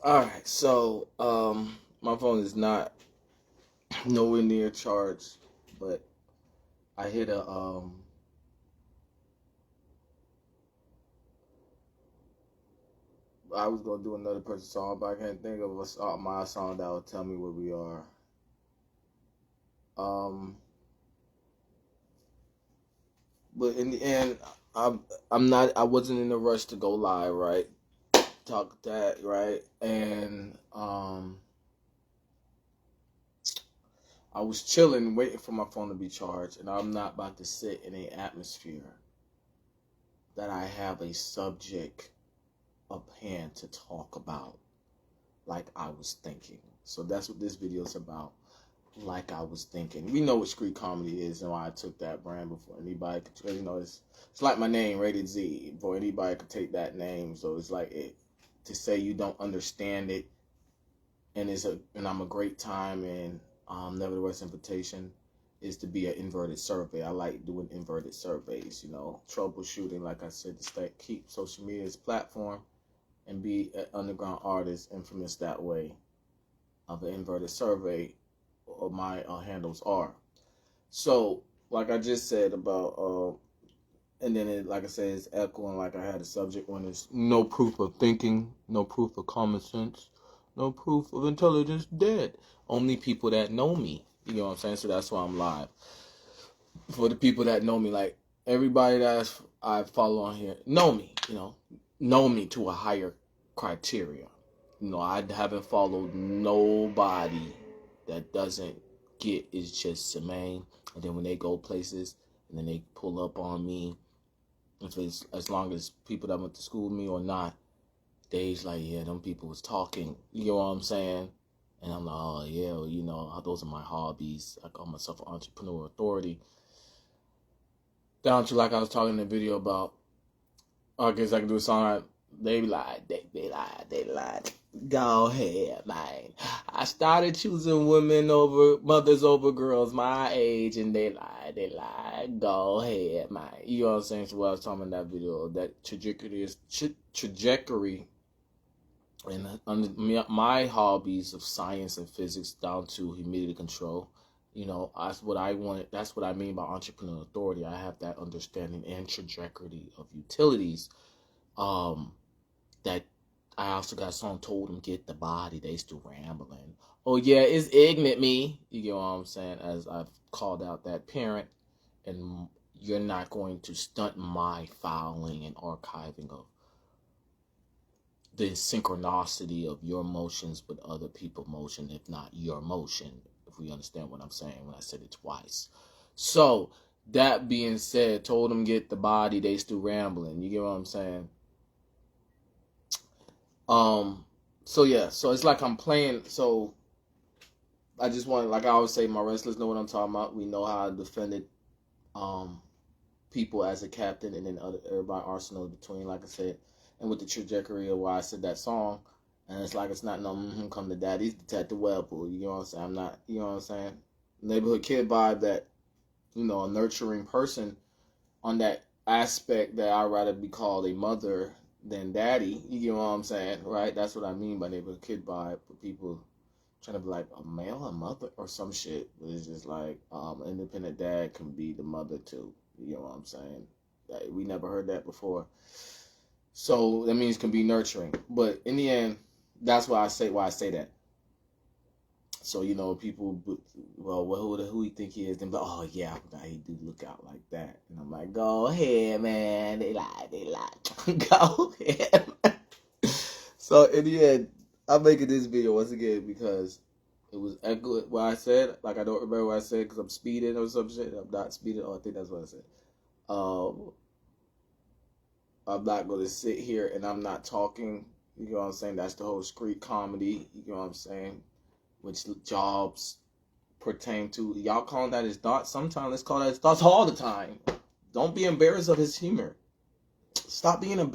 All right, so my phone is not nowhere near charged, but I hit a I was gonna do another person's song, but I can't think of my song that will tell me where we are. Um, but in the end, I wasn't in a rush to go live, right? Talk that right, and I was chilling, waiting for my phone to be charged, and I'm not about to sit in an atmosphere that I have a subject up hand to talk about like I was thinking. So that's what this video is about. Like I was thinking. We know what street comedy is and why I took that brand before anybody could, it's like my name, Rated Z. Before anybody could take that name. So it's like to say you don't understand it and I'm a great time and nevertheless invitation is to be an inverted survey. I like doing inverted surveys, troubleshooting, like I said, to keep social media as a platform and be an underground artist, infamous that way, of an inverted survey, or my handles are. So, like I just said about, and then like I said, it's echoing like I had a subject when it's no proof of thinking, no proof of common sense, no proof of intelligence dead. Only people that know me. You know what I'm saying? So that's why I'm live. For the people that know me, like everybody that I follow on here, know me, know me to a higher criteria. I haven't followed nobody that doesn't get is just Jermaine. And then when they go places and then they pull up on me, if it's as long as people that went to school with me or not, they's like, yeah, them people was talking. You know what I'm saying? And I'm like, oh yeah, well, those are my hobbies. I call myself an entrepreneur authority. Down to like I was talking in the video about, I guess I can do a song like, they lied, they lied, they lied. Go ahead, man. I started choosing mothers over girls my age, and they lied, they lied. Go ahead, man. You know what I'm saying? So what I was talking in that video, that trajectory, and my hobbies of science and physics down to humidity control. That's what I wanted. That's what I mean by entrepreneur authority. I have that understanding and trajectory of utilities. That I also got a song told them get the body. They still rambling. Oh yeah, it's ignorant me. You get what I'm saying? As I've called out that parent, and you're not going to stunt my filing and archiving of the synchronicity of your motions with other people's motion, if not your motion, if we understand what I'm saying when I said it twice. So, that being said, told them get the body, they still rambling. You get what I'm saying? So yeah, so it's like I'm playing, so I just want, like I always say, my wrestlers know what I'm talking about. We know how I defended people as a captain, and then everybody arsenal between, like I said, and with the trajectory of why I said that song, and it's like it's not no come to daddy's Detective Webpoolz. You know what I'm saying? I'm not, you know what I'm saying? Neighborhood kid vibe, that a nurturing person on that aspect that I'd rather be called a mother than daddy. You get what I'm saying, right? That's what I mean by neighborhood kid vibe. For people trying to be like a male, a mother, or some shit. But it's just like independent dad can be the mother too. You know what I'm saying? We never heard that before. So that means can be nurturing. But in the end, that's why I say that. So people, well, who you think he is? Then, but oh yeah, he do look out like that, and I'm like, go ahead, man. They lied. Go ahead. So in the end, I'm making this video once again because it was echo what I said. Like I don't remember what I said because I'm speeding or some shit. I'm not speeding. Oh, I think that's what I said. I'm not going to sit here and I'm not talking. You know what I'm saying? That's the whole street comedy. You know what I'm saying? Which jobs pertain to. Y'all calling that his thoughts? Sometimes let's call that his thoughts all the time. Don't be embarrassed of his humor. Stop being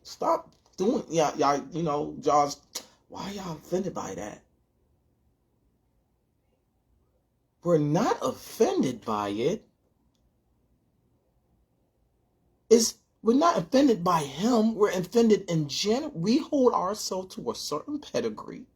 stop doing y'all jobs. Why are y'all offended by that? We're not offended by it. It's We're not offended by him. We're offended in general. We hold ourselves to a certain pedigree.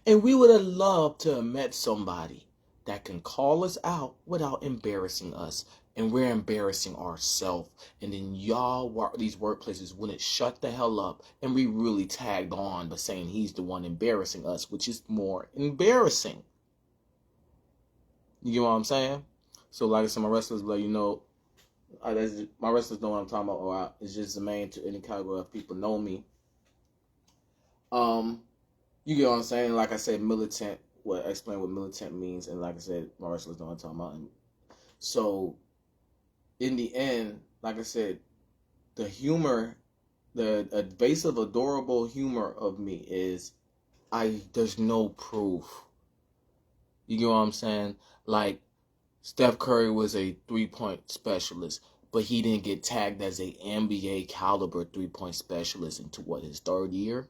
And we would have loved to have met somebody that can call us out without embarrassing us. And we're embarrassing ourselves. And then these workplaces wouldn't shut the hell up. And we really tagged on by saying he's the one embarrassing us, which is more embarrassing. You get what I'm saying? So like I said, my wrestlers, like, my wrestlers know what I'm talking about. Or it's just the main to any category of people know me. You get what I'm saying? Like I said, militant. Explain what militant means, and like I said, my wrestlers know what I'm talking about. And so, in the end, like I said, the humor, the base of adorable humor of me is, there's no proof. You get what I'm saying? Like, Steph Curry was a 3-point specialist, but he didn't get tagged as a NBA caliber 3-point specialist into his third year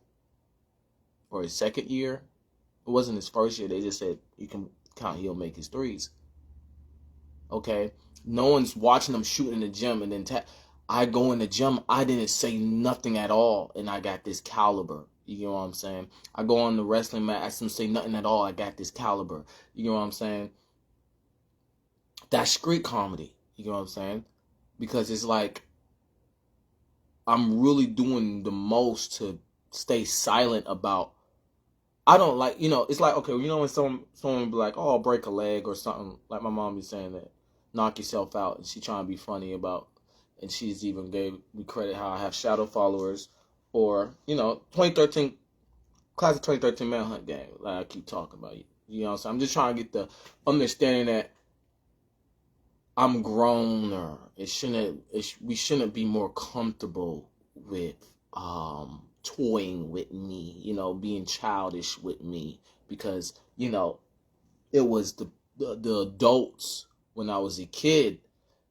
or his second year. It wasn't his first year. They just said you can count, he'll make his threes. Okay? No one's watching him shoot in the gym and then I go in the gym, I didn't say nothing at all, and I got this caliber. You know what I'm saying? I go on the wrestling mat, I didn't say nothing at all, I got this caliber. You know what I'm saying? That's street comedy. You know what I'm saying? Because it's like, I'm really doing the most to stay silent about. I don't like, it's like, okay, when someone be like, oh, I'll break a leg or something, like my mom be saying that, knock yourself out, and she trying to be funny about, and she's even gave me credit how I have shadow followers, or, 2013, class of 2013 Manhunt game, like I keep talking about, so I'm just trying to get the understanding that I'm growner. We shouldn't be more comfortable with, toying with me, being childish with me, because, it was the adults when I was a kid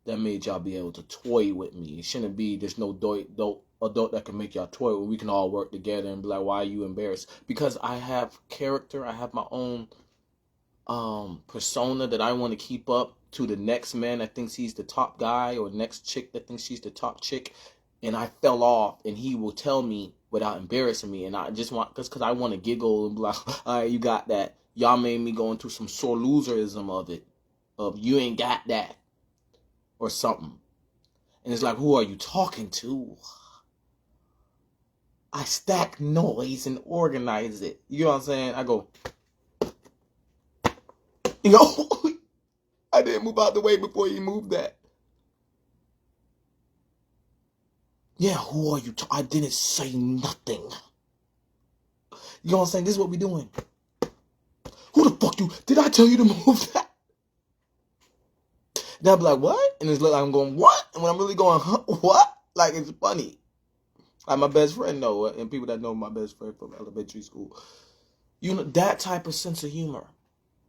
that made y'all be able to toy with me. It shouldn't be, there's no adult that can make y'all toy when we can all work together and be like, why are you embarrassed? Because I have character, I have my own persona that I want to keep up to the next man that thinks he's the top guy, or next chick that thinks she's the top chick, and I fell off, and he will tell me without embarrassing me, and I just want, because I want to giggle and be like, all right, you got that. Y'all made me go into some sore loserism of you ain't got that, or something. And it's like, who are you talking to? I stack noise and organize it. You know what I'm saying? I go, I didn't move out the way before you moved that. Yeah, who are you? I didn't say nothing. You know what I'm saying? This is what we doing. Who the fuck you? Did I tell you to move that? Then I'll be like, what? And it's like, I'm going, what? And when I'm really going, huh, what? Like, it's funny. Like my best friend know, and people that know my best friend from elementary school. That type of sense of humor.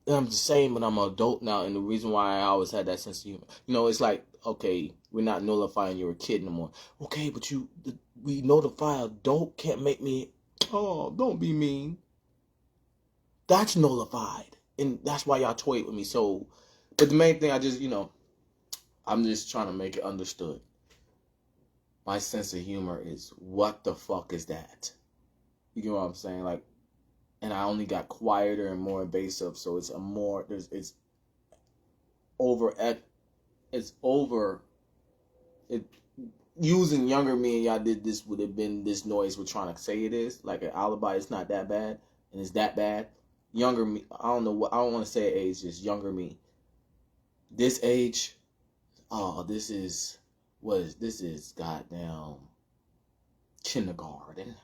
And I'm the same, but I'm an adult now, and the reason why I always had that sense of humor. It's like, okay, we're not nullifying you're a kid no more. Okay, but we notify adult can't make me, oh, don't be mean. That's nullified. And that's why y'all toy with me. So, but the main thing, I'm just trying to make it understood. My sense of humor is, what the fuck is that? You get what I'm saying? Like, and I only got quieter and more invasive, so it's using younger me and y'all did this would have been this noise we're trying to say it is. Like an alibi, it's not that bad, and it's that bad. Younger me, I don't want to say age, just younger me. This age, this is goddamn kindergarten.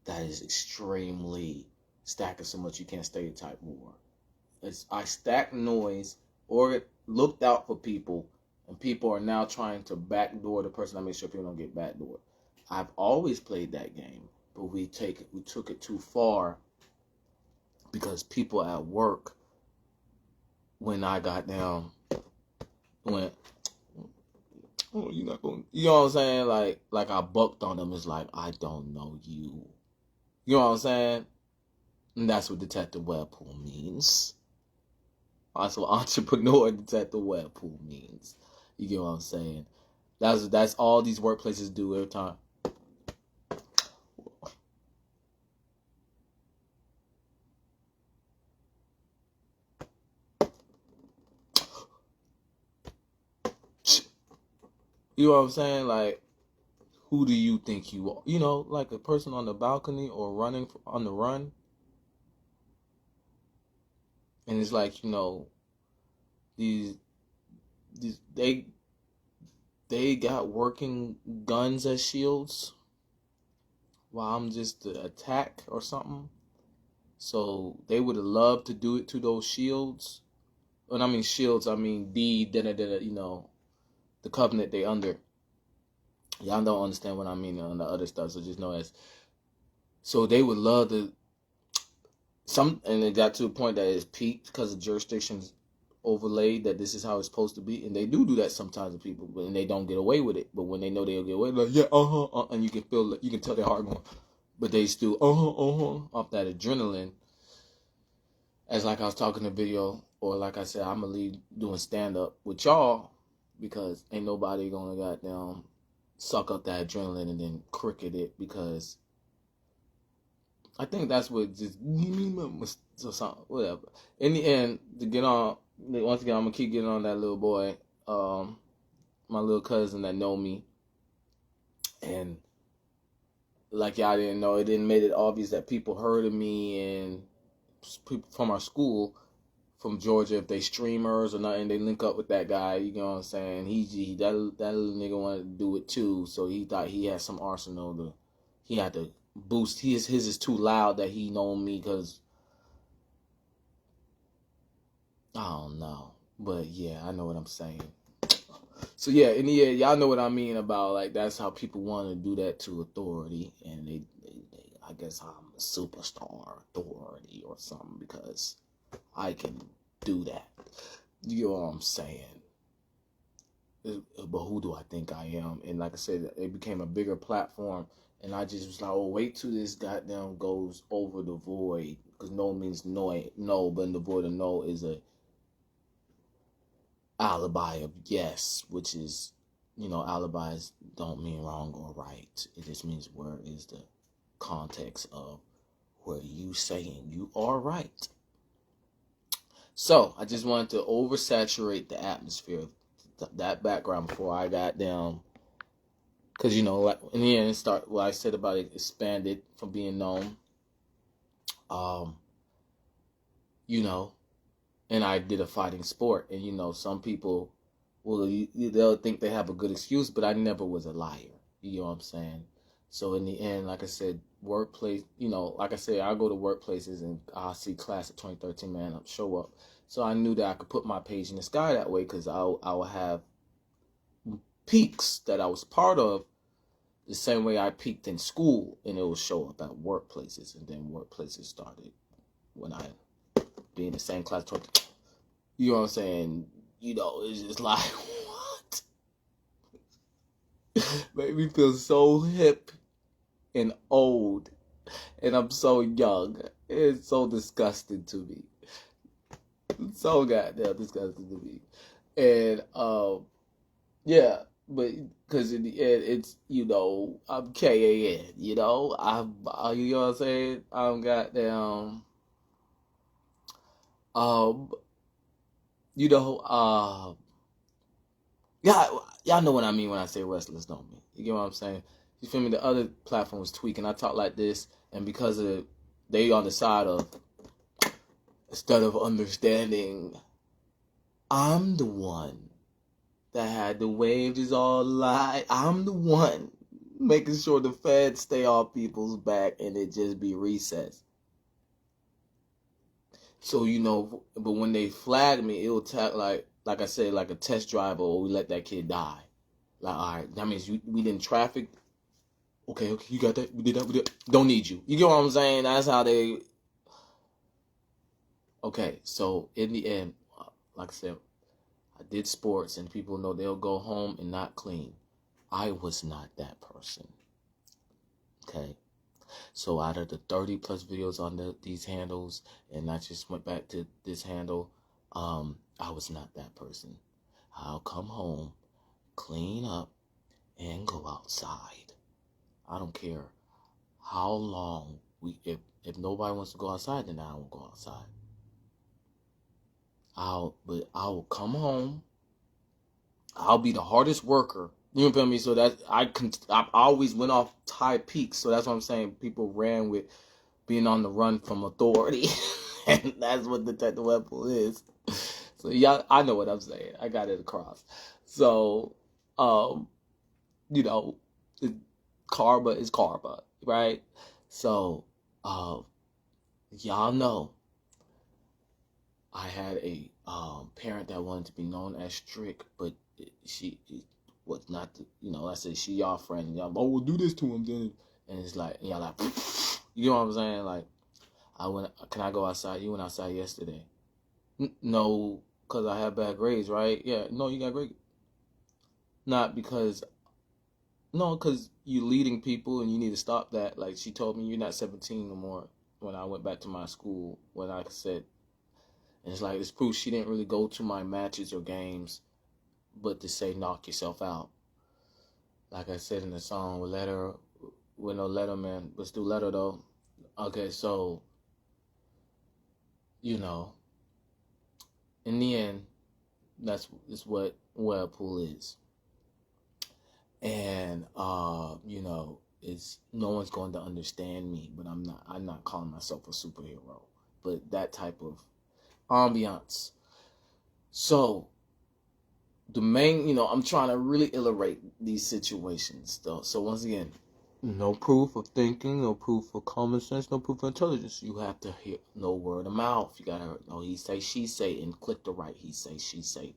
That is extremely stacking so much you can't stereotype more. I stack noise or looked out for people, and people are now trying to backdoor the person. I make sure people don't get backdoored. I've always played that game, but we took it too far, because people at work, when I got down, went, oh, you're not going, you know what I'm saying? Like I bucked on them. It's like, I don't know you. You know what I'm saying? And that's what Detective Webpoolz means. That's what entrepreneur Detective Webpoolz means. You get what I'm saying? That's all these workplaces do every time. You know what I'm saying? Like, who do you think you are? You know, like a person on the balcony or running on the run. And it's like, you know, these they got working guns as shields while I'm just the attack or something. So they would have loved to do it to those shields. When I mean shields, I mean you know, the covenant they under. Y'all don't understand what I mean on the other stuff, so just know as. So they would love to. And it got to a point that it's peaked because the jurisdictions overlaid that this is how it's supposed to be, and they do that sometimes to people, but and they don't get away with it. But when they know they'll get away, like yeah, and you can feel, you can tell their heart going, but they still off that adrenaline. As like I was talking in the video, or like I said, I'm gonna leave doing stand up with y'all because ain't nobody gonna goddamn suck up that adrenaline and then cricket it, because I think that's what just or something, whatever. In the end, to get on, once again, I'm gonna keep getting on that little boy, my little cousin that know me, and like y'all didn't know, it didn't make it obvious that people heard of me, and people from our school from Georgia, if they streamers or nothing, they link up with that guy. You know what I'm saying? That little nigga wanted to do it too, so he thought he had some arsenal he had to boost. His is too loud that he know me, because I don't know, but yeah, I know what I'm saying. So yeah, in the end, y'all know what I mean about, like, that's how people want to do that to authority, and they I guess I'm a superstar authority or something because I can do that. You know what I'm saying? But who do I think I am? And like I said, it became a bigger platform, and I just was like, oh, wait till this goddamn goes over the void, because no means no, but in the void of no is a alibi of yes, which is, you know, alibis don't mean wrong or right. It just means where is the context of where you saying you are right. So I just wanted to oversaturate the atmosphere, that background, before I got down, because, you know, like in the end, start what I said about it expanded from being known, you know, and I did a fighting sport, and you know, some people they'll think they have a good excuse, but I never was a liar. You know what I'm saying? So in the end, like I said, workplace, you know, like I said, I go to workplaces and I see class of 2013 man up, show up. So I knew that I could put my page in the sky that way, because I would have peaks that I was part of the same way I peaked in school, and it would show up at workplaces, and then workplaces started when I be in the same class. You know what I'm saying? You know, it's just like, what? Made me feel so hip and old, and I'm so young. It's so disgusting to me. It's so goddamn disgusting to me. And yeah, but because in the end, it's, you know, I'm KAN. You know, you know what I'm saying? I'm goddamn. You know, yeah, y'all know what I mean when I say restless, don't me? You get what I'm saying? You feel me? The other platforms tweaking. I talk like this, and because of they on the side of, instead of understanding, I'm the one that had the waves all lie. I'm the one making sure the feds stay off people's back and it just be recess. So, you know, but when they flag me, it'll tag like I said, like a test driver, or we let that kid die. Like, all right, that means we didn't traffic. Okay, you got that? We did that. Don't need you. You get what I'm saying? That's how they. Okay, so in the end, like I said, I did sports, and people know they'll go home and not clean. I was not that person. Okay. So out of the 30 plus videos on these handles, and I just went back to this handle, I was not that person. I'll come home, clean up, and go outside. I don't care how long if nobody wants to go outside, then I won't go outside. But I will come home. I'll be the hardest worker. You feel me? So that I always went off high peaks. So that's what I'm saying. People ran with being on the run from authority, and that's what Detective Webpoolz is. So y'all, I know what I'm saying. I got it across. So, you know, karma is karma, right? So, y'all know I had a parent that wanted to be known as strict, but she was not. I said she y'all friend. Y'all, oh, we'll do this to him then, and it's like y'all like, you know what I'm saying? Like, can I go outside? You went outside yesterday. No, because I have bad grades, right? Yeah, no, you got great. Not because, no, because you leading people and you need to stop that. Like, she told me you're not 17 no more when I went back to my school, when I said, and it's like, it's proof she didn't really go to my matches or games, but to say, knock yourself out. Like I said in the song, with no letter, man. Let's do letter, though. Okay, so, in the end, that's what Webpoolz is. And, it's no one's going to understand me, but I'm not calling myself a superhero. But that type of ambiance. So, the main, I'm trying to really illustrate these situations, though. So, once again, no proof of thinking, no proof of common sense, no proof of intelligence. You have to hear no word of mouth. You gotta know he say, she say, and click the right. He say, she say.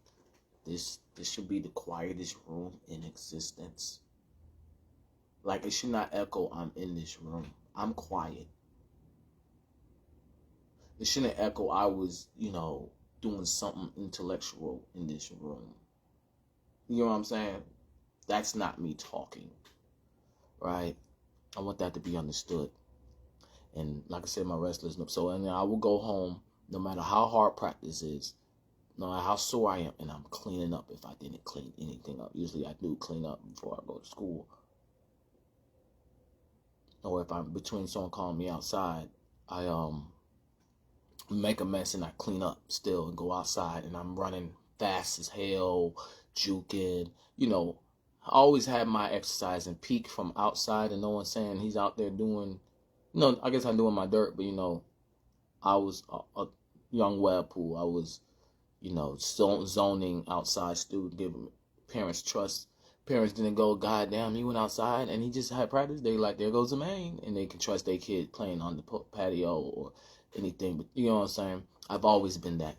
This should be the quietest room in existence. Like, it should not echo, I'm in this room. I'm quiet. It shouldn't echo, I was, doing something intellectual in this room. You know what I'm saying? That's not me talking. Right? I want that to be understood. And like I said, my restless. So, and I will go home, no matter how hard practice is, no matter how sore I am, and I'm cleaning up if I didn't clean anything up. Usually I do clean up before I go to school. Or if I'm between someone calling me outside, I make a mess and I clean up still and go outside, and I'm running fast as hell, juking. I always have my exercise and peak from outside, and no one's saying he's out there doing, I guess I'm doing my dirt, but I was a young Webpoolz. I was, zoning outside student, giving parents trust. Parents didn't go, God damn, he went outside and he just had practice. They like, there goes the main, and they can trust their kid playing on the patio or anything. But you know what I'm saying? I've always been that,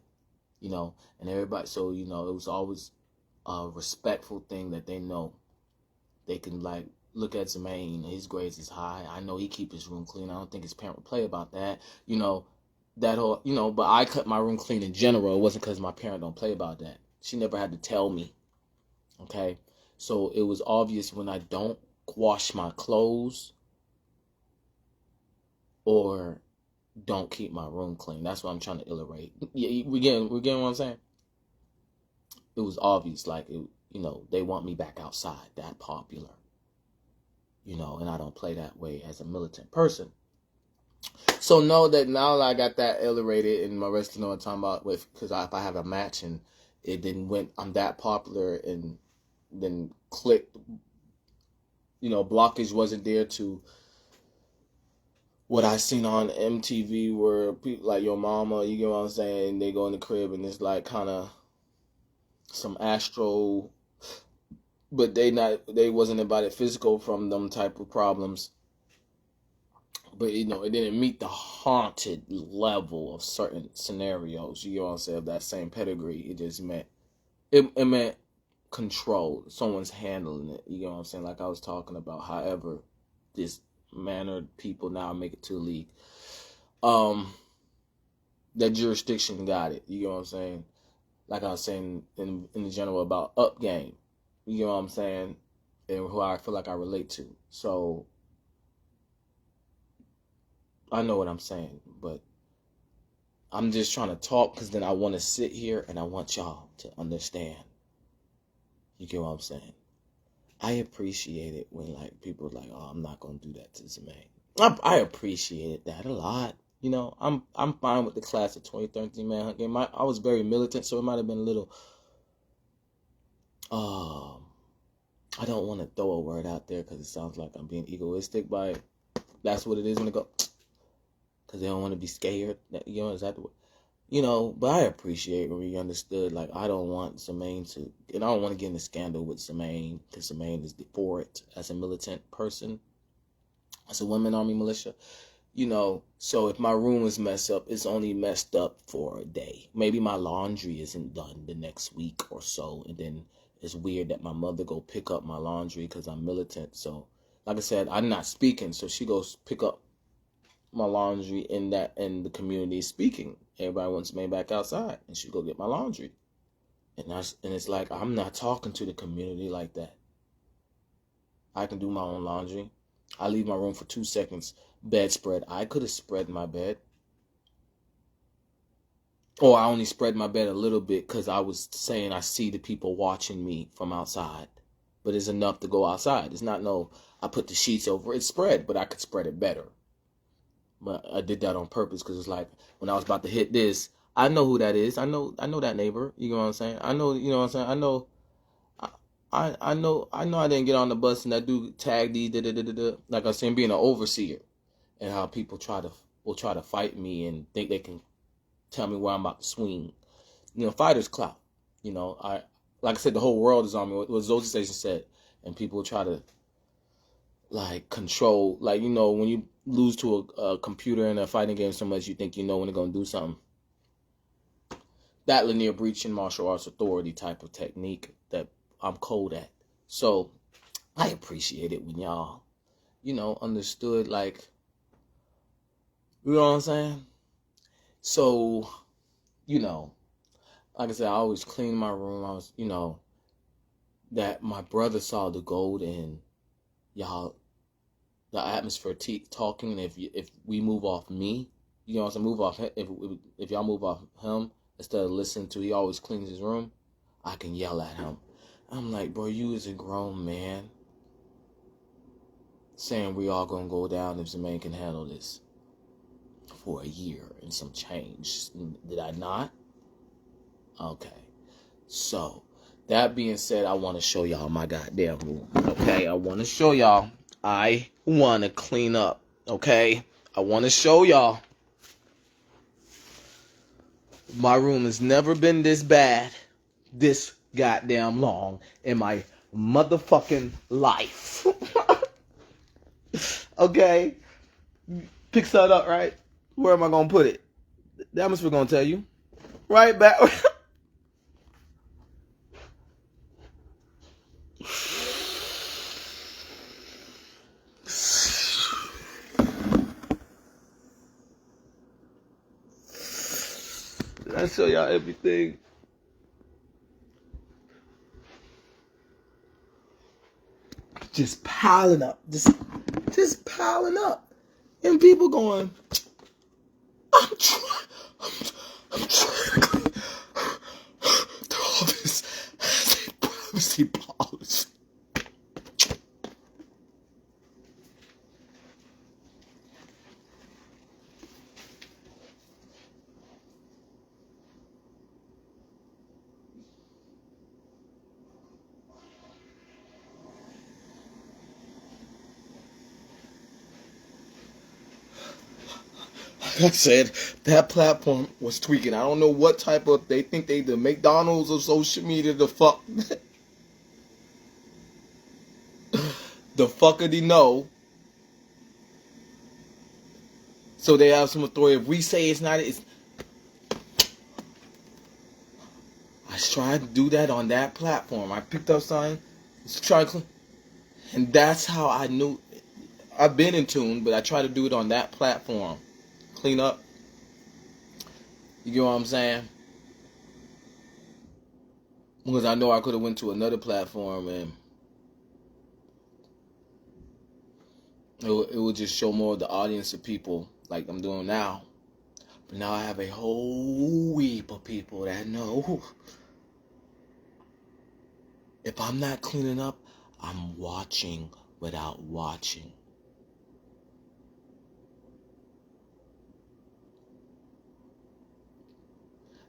and everybody. So it was always a respectful thing that they know. They can like look at Zemaine. His grades is high. I know he keep his room clean. I don't think his parent would play about that. That whole, but I cut my room clean in general. It wasn't because my parent don't play about that. She never had to tell me. Okay. So it was obvious when I don't wash my clothes or don't keep my room clean. That's what I'm trying to illustrate. Yeah, we getting what I'm saying? It was obvious, like, they want me back outside, that popular. And I don't play that way as a militant person. So know that now I got that illustrated, and my rest know what I'm talking about with, because if I have a match and it didn't went, I'm that popular, and then clicked, blockage wasn't there to what I seen on MTV where people like Your Mama, you get what I'm saying, they go in the crib and it's like kind of some astro, but they wasn't about it physical from them type of problems. But it didn't meet the haunted level of certain scenarios, you know what I'm saying, of that same pedigree. It just meant it meant control. Someone's handling it. You know what I'm saying? Like I was talking about. However, this mannered people now make it to the league. That jurisdiction got it. You know what I'm saying? Like I was saying in the general about up game. You know what I'm saying? And who I feel like I relate to. So I know what I'm saying, but I'm just trying to talk because then I want to sit here and I want y'all to understand. You get what I'm saying? I appreciate it when like people are like, oh, I'm not gonna do that to Zemaine. I appreciated that a lot. You know, I'm fine with the class of 2013 manhunt game. I was very militant, so it might have been a little. I don't want to throw a word out there because it sounds like I'm being egoistic. But that's what it is when it go. Because they don't want to be scared. You know, is that the way? You know, but I appreciate when we understood, like, I don't want Zemaine to, and I don't want to get in a scandal with Zemaine, because Zemaine is for it as a militant person, as a women army militia, you know, so if my room is messed up, it's only messed up for a day. Maybe my laundry isn't done the next week or so, and then it's weird that my mother go pick up my laundry because I'm militant, so, like I said, I'm not speaking, so she goes pick up my laundry in the community speaking. Everybody wants me back outside, and she go get my laundry. And it's like, I'm not talking to the community like that. I can do my own laundry. I leave my room for 2 seconds. Bedspread. I could have spread my bed. Or I only spread my bed a little bit because I was saying I see the people watching me from outside. But it's enough to go outside. It's not I put the sheets over it. It's spread, but I could spread it better. But I did that on purpose because it's like when I was about to hit this, I know who that is. I know that neighbor. You know what I'm saying? I know, you know what I'm saying? I know I didn't get on the bus and that dude tagged these like I was saying, being an overseer, and how people will try to fight me and think they can tell me where I'm about to swing. You know, fighters clout. You know, like I said, the whole world is on me. What Zo'z Station said, and people will try to like control, like, you know, when you lose to a computer in a fighting game so much, you think you know when they're gonna do something. That linear breach in martial arts authority type of technique that I'm cold at. So I appreciate it when y'all, you know, understood, like, you know what I'm saying? So, you know, like I said, I always clean my room. I was, you know, that my brother saw the gold in y'all, the atmosphere talking. And if we move off me, you know what I'm saying, move off him, if y'all move off him instead of listening to, he always cleans his room, I can yell at him. I'm like, bro, you is a grown man saying we all gonna go down if Zemaine can handle this for a year and some change. Did I not? Okay. So, that being said, I want to show y'all my goddamn room. Okay? I want to show y'all. I want to clean up. Okay? I want to show y'all. My room has never been this bad, this goddamn long in my motherfucking life. Okay? Pick that up, right? Where am I going to put it? The atmosphere going to tell you. Right back. I show y'all everything. Just piling up. Just piling up. And people going, I'm trying to clean all this as a privacy policy. Like I said, that platform was tweaking. I don't know what type of, they think they the McDonald's of social media, the fuck. The fuckity know. So they have some authority. If we say it's not, it's. I tried to do that on that platform. I picked up something, tried to, and that's how I knew. I've been in tune, but I tried to do it on that platform. Clean up. You get what I'm saying? Because I know I could have went to another platform and it would just show more of the audience of people like I'm doing now. But now I have a whole heap of people that know. If I'm not cleaning up, I'm watching without watching.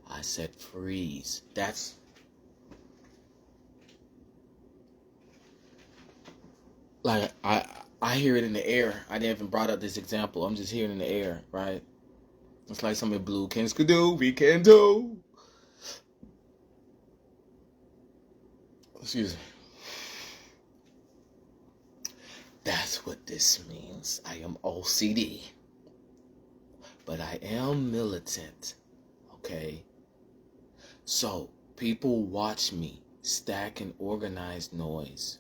I said freeze. That's like I hear it in the air. I didn't even brought up this example. I'm just hearing it in the air, right? It's like something blue kids could do, we can do. Excuse me. That's what this means. I am OCD. But I am militant. Okay? So, people watch me stack and organize noise.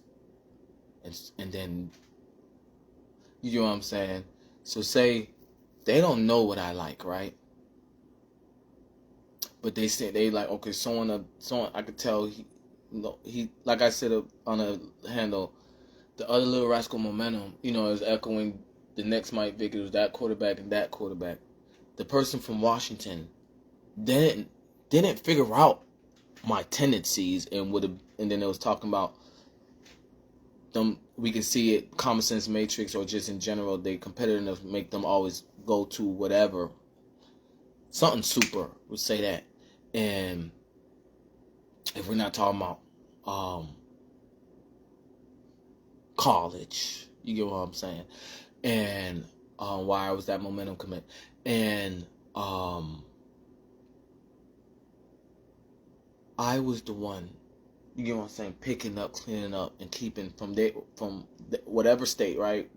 And then, you know what I'm saying? So say, they don't know what I like, right? But they say, they like, okay, someone I could tell, he like I said on a handle, the other Little Rascal momentum, is echoing the next Mike Vick. It was that quarterback and that quarterback. The person from Washington didn't figure out my tendencies and then it was talking about them. We can see it, common sense matrix, or just in general, they competitiveness make them always go to whatever. Something super would say that. And if we're not talking about college, you get what I'm saying, and why was that momentum commit, and I was the one, you get what I'm saying, picking up, cleaning up, and keeping from whatever state, right?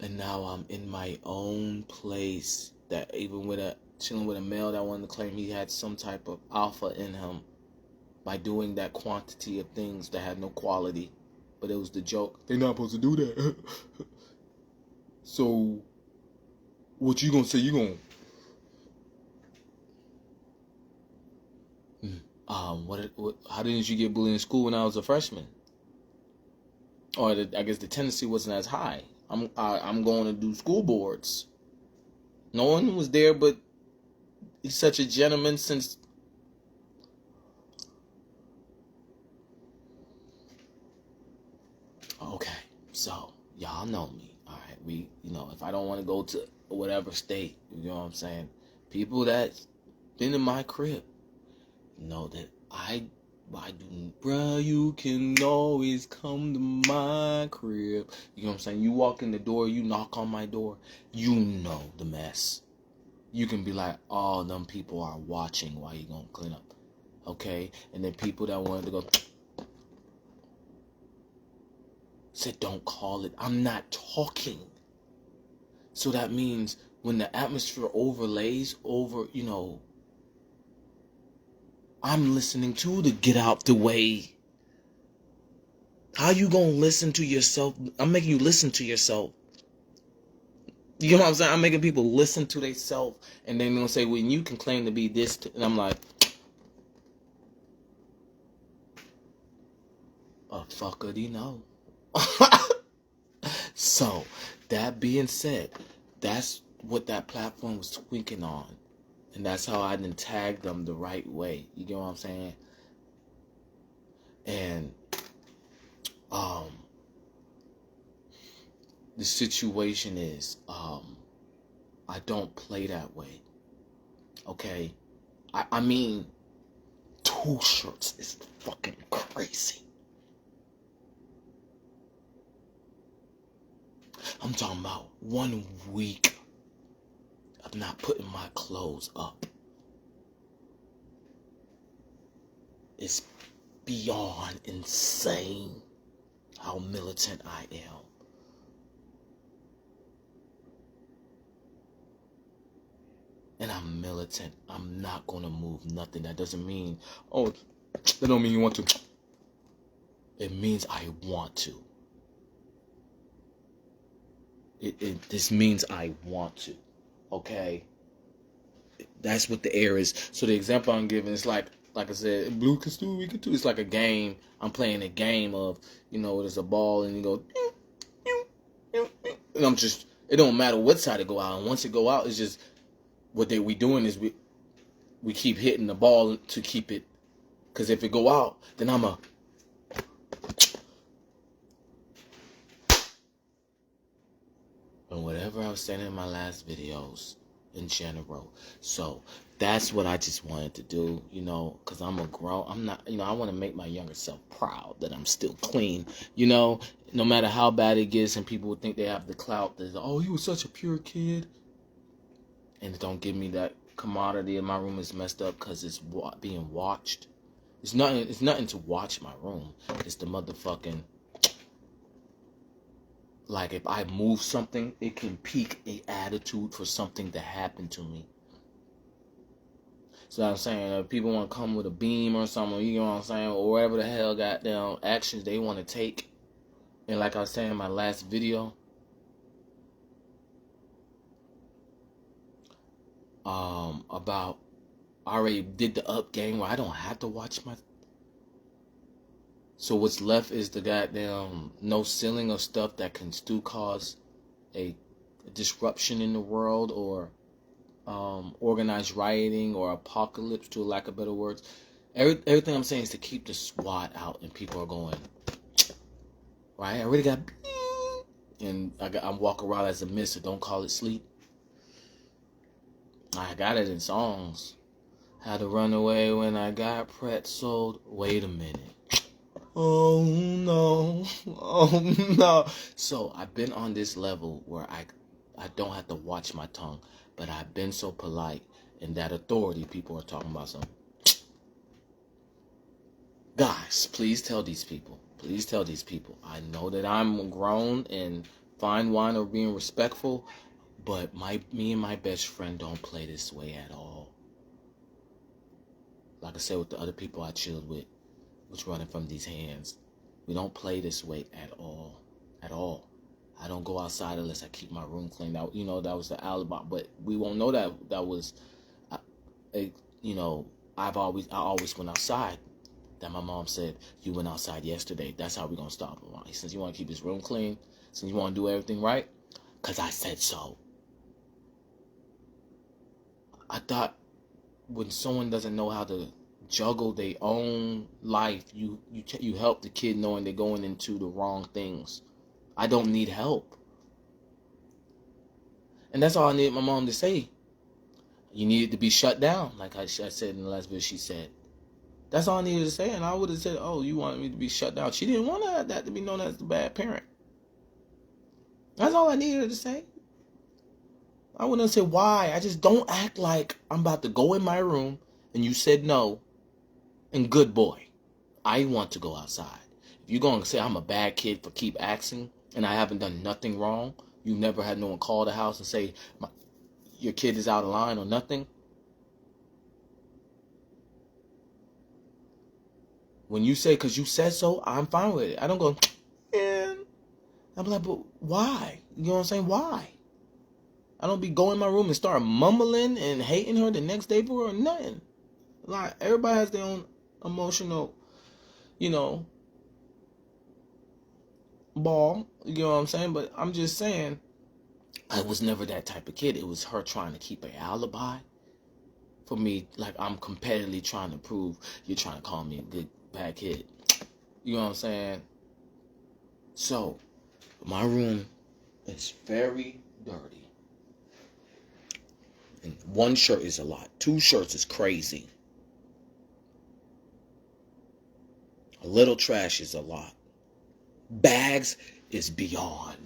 And now I'm in my own place, that even chilling with a male that wanted to claim he had some type of alpha in him by doing that quantity of things that had no quality. But it was the joke. They're not supposed to do that. So, what you gonna say? You gonna... how didn't you get bullied in school when I was a freshman? Or I guess the tendency wasn't as high. I'm going to do school boards. No one was there, but he's such a gentleman since... Okay, so y'all know me. All right, if I don't want to go to whatever state, you know what I'm saying? People that's been in my crib know that I do, bruh, you can always come to my crib. You know what I'm saying? You walk in the door, you knock on my door, you know the mess. You can be like, oh, them people are watching while you gonna clean up. Okay? And then people that wanted to go... said, don't call it. I'm not talking. So that means when the atmosphere overlays over, I'm listening to get out the way. How you gonna listen to yourself? I'm making you listen to yourself. You know what I'm saying? I'm making people listen to themselves, and then they're gonna say, well, you can claim to be this, and I'm like, fuckity no. So, that being said, that's what that platform was tweaking on. And that's how I didn't tag them the right way. You get what I'm saying? And the situation is, I don't play that way. Okay? I mean, 2 shirts is fucking crazy. I'm talking about 1 week of not putting my clothes up. It's beyond insane how militant I am. And I'm militant. I'm not going to move nothing. That doesn't mean, that don't mean you want to. It means I want to. This means I want to. Okay? That's what the air is. So the example I'm giving is like I said, blue can do, we can do. It's like a game. I'm playing a game of, there's a ball and you go, and it don't matter what side it go out. And once it go out, it's just, what we doing is we keep hitting the ball to keep it. Because if it go out, then I'm a... And whatever I was saying in my last videos, in general. So that's what I just wanted to do, you know, because I'm not, you know, I want to make my younger self proud that I'm still clean, you know, no matter how bad it gets and people would think they have the clout that, oh, he was such a pure kid. And it don't give me that commodity, and my room is messed up because it's being watched. It's nothing to watch my room. It's the motherfucking, like, if I move something, it can pique a attitude for something that happened to me. So I'm saying, if people want to come with a beam or something, you know what I'm saying, or whatever the hell goddamn actions they want to take. And like I was saying in my last video, about, I already did the up game where I don't have to watch my... So what's left is the goddamn no ceiling of stuff that can still cause a disruption in the world, or organized rioting or apocalypse, to lack of better words. Everything I'm saying is to keep the SWAT out, and people are going, right? I already got, and I'm walking around as a mister. Don't call it sleep. I got it in songs. Had to run away when I got pretzeled. Wait a minute. Oh no. Oh no. So I've been on this level where I don't have to watch my tongue, but I've been so polite, and that authority people are talking about something. Guys, please tell these people. Please tell these people. I know that I'm grown and fine wine or being respectful, but me and my best friend don't play this way at all. Like I said with the other people I chilled with, was running from these hands. We don't play this way at all. At all. I don't go outside unless I keep my room clean. That, you know, that was the alibi. But we won't know that was, you know, I always went outside. That my mom said, you went outside yesterday. That's how we're going to stop him. Since you want to keep his room clean, since you want to do everything right, because I said so. I thought when someone doesn't know how to juggle their own life, you help the kid knowing they're going into the wrong things. I don't need help. And that's all I needed my mom to say. You needed to be shut down, like I said in the last video. She said, that's all I needed to say, and I would have said, oh, you wanted me to be shut down. She didn't want that to be known as the bad parent. That's all I needed to say. I wouldn't say why. I just don't act like I'm about to go in my room and you said no, and good boy, I want to go outside. If you're going to say I'm a bad kid for keep asking and I haven't done nothing wrong, you never had no one call the house and say your kid is out of line or nothing. When you say because you said so, I'm fine with it. I don't go, and I'm like, but why? You know what I'm saying? Why? I don't be going in my room and start mumbling and hating her the next day for her or nothing. Like, everybody has their own emotional, you know, ball. You know what I'm saying? But I'm just saying, I was never that type of kid. It was her trying to keep an alibi for me. Like, I'm competitively trying to prove you're trying to call me a good, bad kid. You know what I'm saying? So, my room is very dirty. And one shirt is a lot. 2 shirts is crazy. A little trash is a lot. Bags is beyond.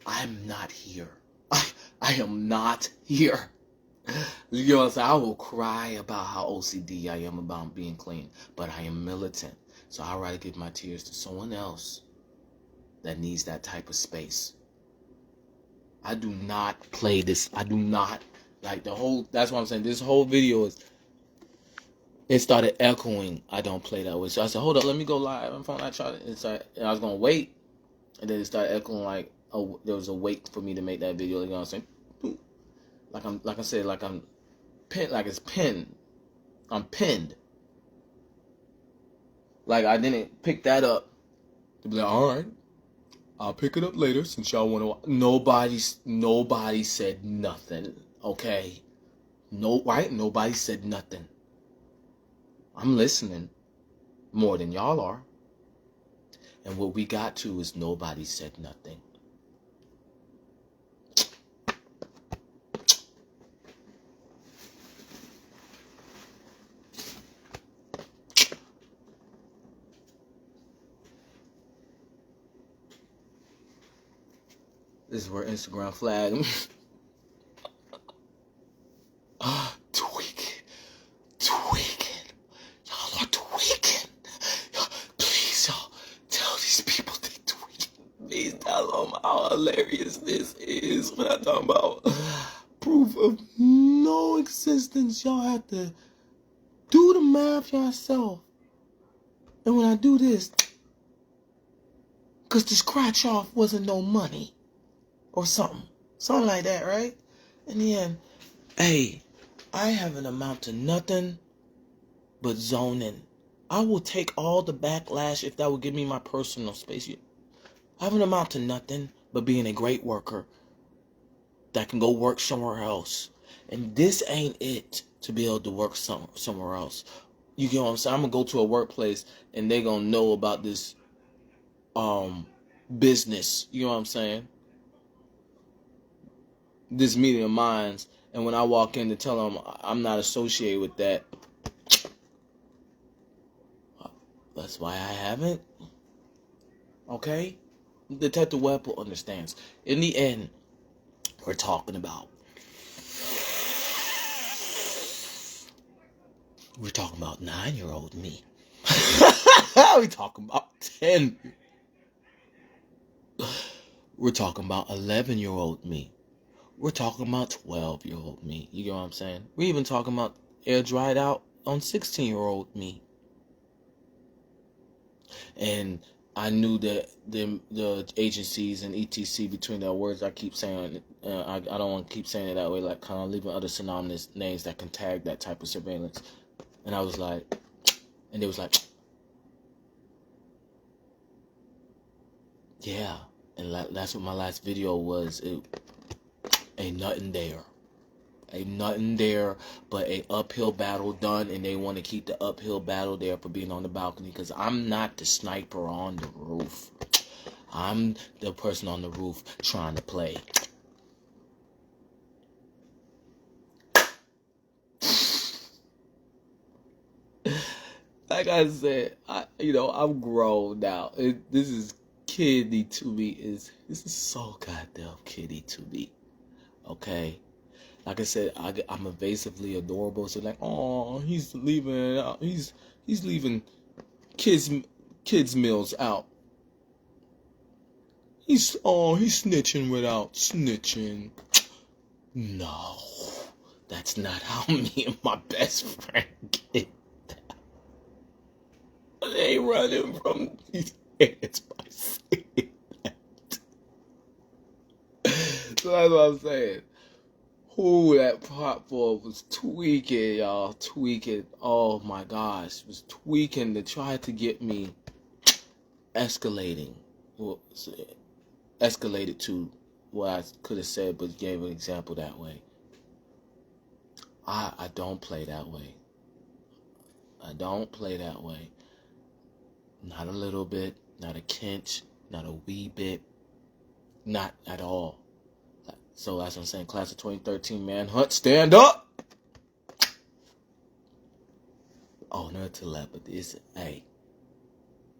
I'm not here. I am not here. You know what I'm saying? I will cry about how OCD I am about being clean. But I am militant. So I'd rather give my tears to someone else that needs that type of space. I do not play this. I do not. Like that's what I'm saying. This whole video it started echoing. I don't play that way. So I said, hold up, let me go live. I'm fine. I tried it. And I was going to wait. And then it started echoing like, oh, there was a wait for me to make that video. You know what I'm saying? Like I'm pinned, like it's pinned. I'm pinned. Like I didn't pick that up to be like, all right, I'll pick it up later since y'all want to. Nobody said nothing. Okay, No, right? Nobody said nothing. I'm listening more than y'all are. And what we got to is nobody said nothing. This is where Instagram flag. Tweaking. Y'all are tweaking. Please, y'all, tell these people they tweaking. Please tell them how hilarious this is when I talk about proof of no existence. Y'all have to do the math yourself. And when I do this, because the scratch off wasn't no money or something like that, right? In the end, hey, I haven't amount to nothing but zoning. I will take all the backlash if that would give me my personal space. I haven't amount to nothing but being a great worker that can go work somewhere else. And this ain't it to be able to work somewhere else. You get what I'm saying? I'm going to go to a workplace and they going to know about this business. You know what I'm saying? This meeting of minds. And when I walk in to tell them I'm not associated with that, that's why I haven't. Okay? Detective Webpoolz understands. In the end, we're talking about 9-year-old me. We're talking about 10. We're talking about 11-year-old me. We're talking about 12-year-old me. You get what I'm saying? We're even talking about air dried out on 16-year-old me. And I knew that the agencies and etc. between their words, I keep saying, I don't want to keep saying it that way, like kind of leaving other synonymous names that can tag that type of surveillance. And I was like, and they was like, yeah. And that's what my last video was. It ain't nothing there. Ain't nothing there but a uphill battle done, and they want to keep the uphill battle there for being on the balcony, because I'm not the sniper on the roof. I'm the person on the roof trying to play. Like I said, I'm grown now. This is kiddie to me. This is so goddamn kiddie to me. Okay. Like I said, I'm evasively adorable. So like, oh, he's leaving out. He's leaving kids meals out. He's snitching without snitching. No, that's not how me and my best friend get down. They ain't running from these heads by saying that. So that's what I'm saying. Who that platform was tweaking, y'all. Tweaking. Oh my gosh. Was tweaking to try to get me escalating. Well, escalated to what I could have said, but gave an example that way. I don't play that way. I don't play that way. Not a little bit. Not a kinch. Not a wee bit. Not at all. So that's what I'm saying. Class of 2013 manhunt. Stand up. Oh, no telepathy. Hey,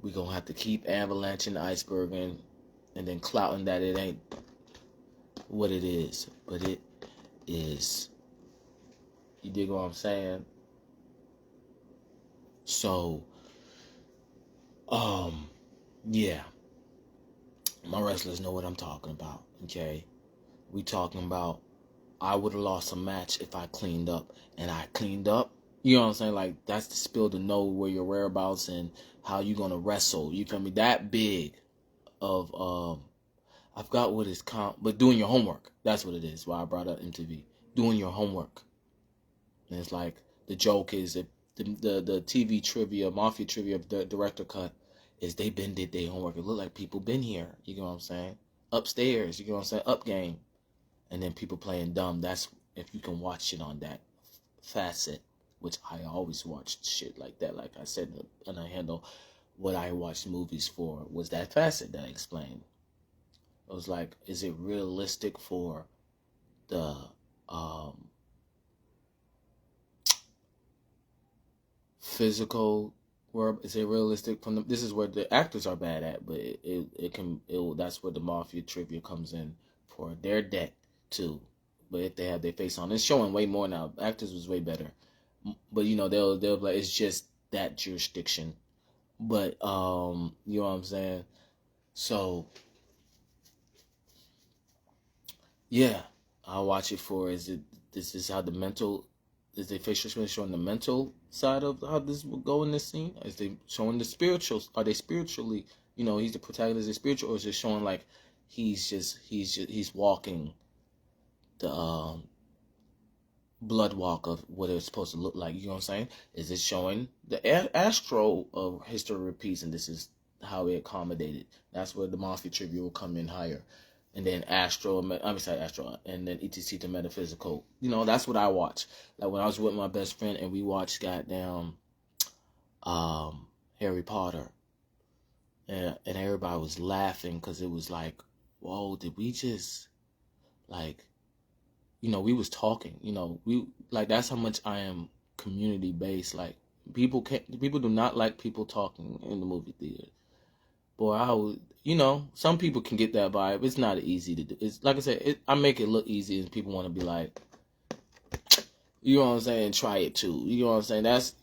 we gonna have to keep avalanching the iceberg and then clouting that it ain't what it is, but it is. You dig what I'm saying? So, yeah. My wrestlers know what I'm talking about. Okay. We talking about I would have lost a match if I cleaned up. And I cleaned up. You know what I'm saying? Like, that's the spill to know where your whereabouts and how you gonna wrestle. You feel me? That big of, I forgot what it's called, but doing your homework. That's what it is. Why I brought up MTV. Doing your homework. And it's like, the joke is, if the TV trivia, Mafia trivia of the director cut, is they been did their homework. It look like people been here. You know what I'm saying? Upstairs. You know what I'm saying? Up game. And then people playing dumb. That's if you can watch it on that facet, which I always watched shit like that. Like I said, and I handle what I watched movies for was that facet that I explained. It was like, is it realistic for the physical world? Is it realistic from the? This is where the actors are bad at, but that's where the mafia trivia comes in for their debt too. But if they have their face on, it's showing way more now. Actors was way better, but they'll be like, it's just that jurisdiction. But you know what I'm saying? So yeah, I'll watch it for, this is how the mental, is they facial expression showing the mental side of how this will go in this scene? Is they showing the spiritual? Are they spiritually, he's the protagonist, is spiritual, or is it showing like he's walking the blood walk of what it's supposed to look like? You know what I'm saying? Is it showing the astro of history repeats, and this is how it accommodated? That's where the mafia trivia will come in higher. And then astro, and then etc to metaphysical. That's what I watch. Like when I was with my best friend and we watched goddamn Harry Potter, and everybody was laughing because it was like, whoa, did we just like, we was talking. We like, that's how much I am community based. Like people do not like people talking in the movie theater. Boy, I would, some people can get that vibe. It's not easy to do. It's like I said, I make it look easy, and people want to be like, you know what I'm saying, try it too. You know what I'm saying? That's,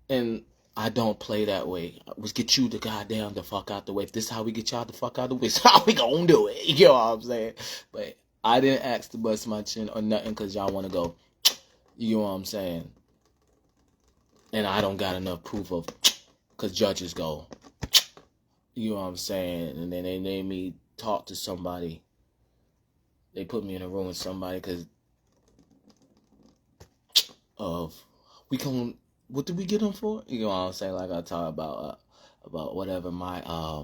and I don't play that way. Let's get you the fuck out the way. If this is how we get y'all the fuck out the way, it's how we gonna do it. You know what I'm saying? But I didn't ask to bust my chin or nothing because y'all want to go, you know what I'm saying? And I don't got enough proof of, because judges go, you know what I'm saying? And then they made me talk to somebody. They put me in a room with somebody because of, what did we get them for? You know what I'm saying? Like I talk about whatever my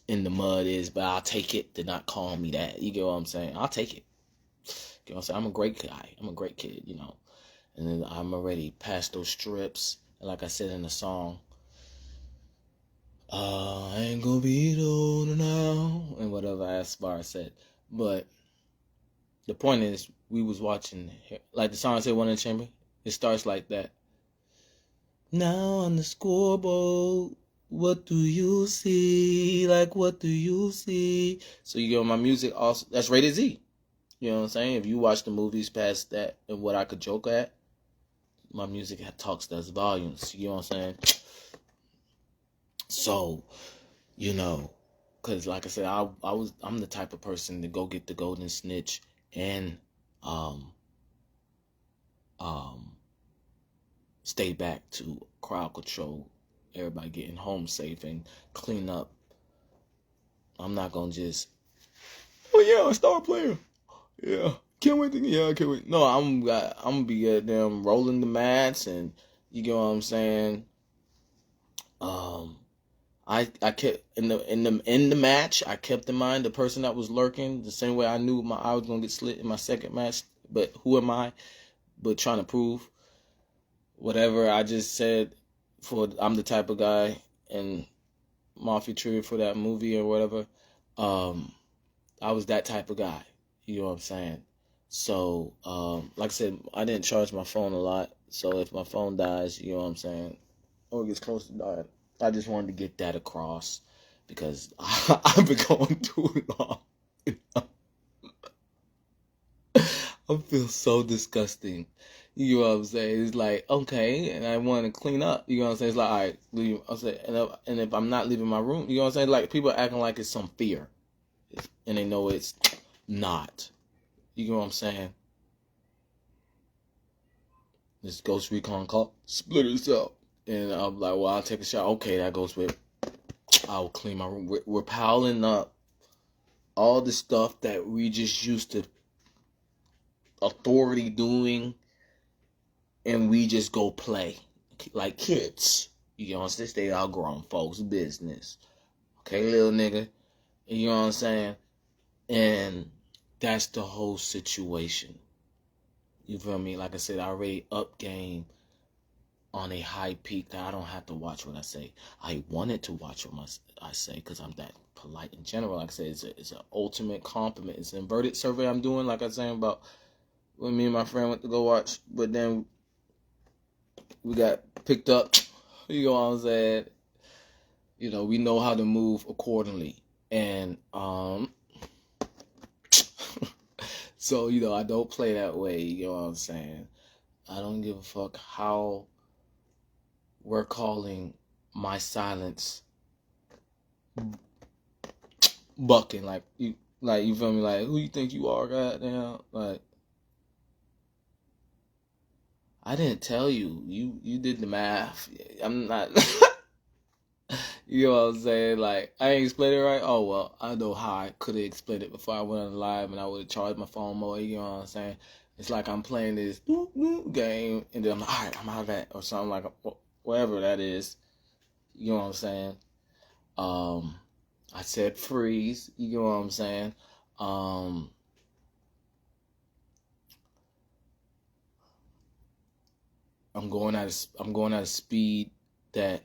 in the mud is, but I'll take it. Do not call me that. You get what I'm saying? I'll take it. You know what I'm saying? I'm a great guy. I'm a great kid, And then I'm already past those strips. And like I said in the song, I ain't gonna be older now, and whatever Aspar said. But the point is, we was watching, like the song said, One in the Chamber. It starts like that. Now on the scoreboard, what do you see? Like, what do you see? So, my music also, that's rated Z. You know what I'm saying? If you watch the movies past that and what I could joke at, my music does volumes. You know what I'm saying? So, because like I said, I'm the type of person to go get the golden snitch and stay back to crowd control, everybody getting home safe and clean up. I'm not gonna just, oh yeah, star player, yeah, can't wait. I can't wait. No, I'm gonna be them rolling the mats, and you get what I'm saying. I kept in the match. I kept in mind the person that was lurking, the same way I knew my eye was gonna get slit in my second match. But who am I? But trying to prove whatever I just said. I'm the type of guy, and Mafia Trivia for that movie or whatever. I was that type of guy. You know what I'm saying? So, like I said, I didn't charge my phone a lot. So if my phone dies, you know what I'm saying, or it gets close to dying, I just wanted to get that across because I've been going too long. I feel so disgusting. You know what I'm saying? It's like, okay, and I want to clean up. You know what I'm saying? It's like, all right, leave. I'm saying, and if I'm not leaving my room, you know what I'm saying? Like, people are acting like it's some fear, and they know it's not. You know what I'm saying? This Ghost Recon call split itself, and I'm like, well, I'll take a shot. Okay, that goes with, I'll clean my room. We're piling up all the stuff that we just used to authority doing, and we just go play like kids. You know what I'm saying? They all grown folks' business. Okay, little nigga. You know what I'm saying? And that's the whole situation. You feel me? Like I said, I already up game on a high peak that I don't have to watch what I say. I wanted to watch what I say because I'm that polite in general. Like I said, it's an ultimate compliment. It's an inverted survey I'm doing, like I was saying about when me and my friend went to go watch, but then we got picked up. You know what I'm saying? You know, we know how to move accordingly. And so, you know, I don't play that way, you know what I'm saying? I don't give a fuck how we're calling my silence bucking. Like you feel me? Like, who you think you are, goddamn? Like, I didn't tell you. You did the math. I'm not. You know what I'm saying? Like, I ain't explained it right. Oh, well, I know how I could have explained it before I went on live and I would have charged my phone more. You know what I'm saying? It's like I'm playing this game and then I'm like, all right, I'm out of that or something like whatever that is. You know what I'm saying? I said freeze. You know what I'm saying? I'm going at a speed that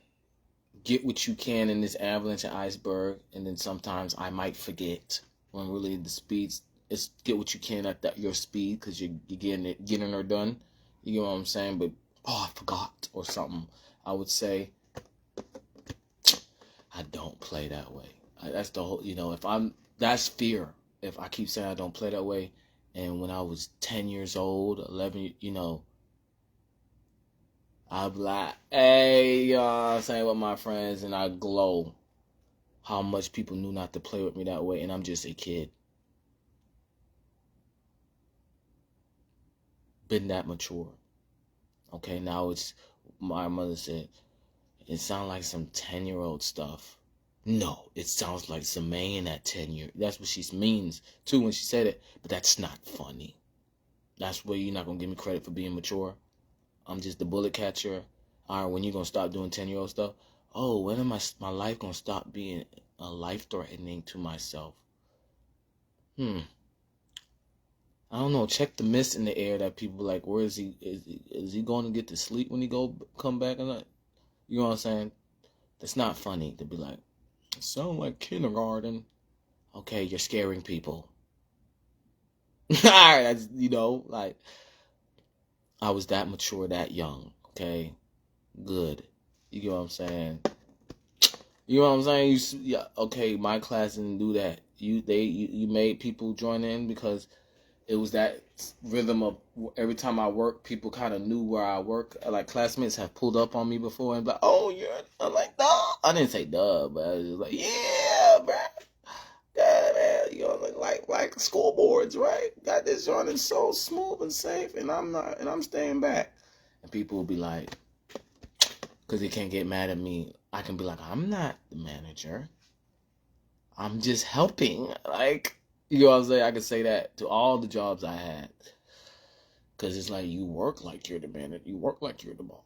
get what you can in this avalanche and iceberg, and then sometimes I might forget when really the speeds is get what you can at your speed because you're getting her done. You know what I'm saying? But I forgot or something. I would say I don't play that way. That's the whole. You know, that's fear. If I keep saying I don't play that way, and when I was 10 years old, 11, you know. I'll be like, hey, you know what I'm saying, with my friends, and I glow how much people knew not to play with me that way, and I'm just a kid. Been that mature. Okay, now it's, my mother said, it sounds like some 10-year-old stuff. No, it sounds like some man at 10 years. That's what she means, too, when she said it, but that's not funny. That's where you're not going to give me credit for being mature. I'm just the bullet catcher. All right, when you going to stop doing 10-year-old stuff? Oh, when am my life going to stop being life-threatening to myself? I don't know. Check the mist in the air that people like, where is he? Is he going to get to sleep when he come back or not? You know what I'm saying? That's not funny to be like, it sounds like kindergarten. Okay, you're scaring people. All right, that's, you know, like, I was that mature, that young. Okay, good. You know what I'm saying? You know what I'm saying? Yeah, okay, my class didn't do that. You made people join in because it was that rhythm of every time I work, people kind of knew where I work. Like classmates have pulled up on me before and be like, "Oh, I'm like, "No." I didn't say "duh," but I was just like, "Yeah, bro." Yeah, man. You know, like scoreboards, right? Got this running so smooth and safe, and I'm staying back. And people will be like, because they can't get mad at me. I can be like, I'm not the manager. I'm just helping. Like, you know what I'm saying? I can say that to all the jobs I had. Because it's like, you work like you're the manager. You work like you're the boss.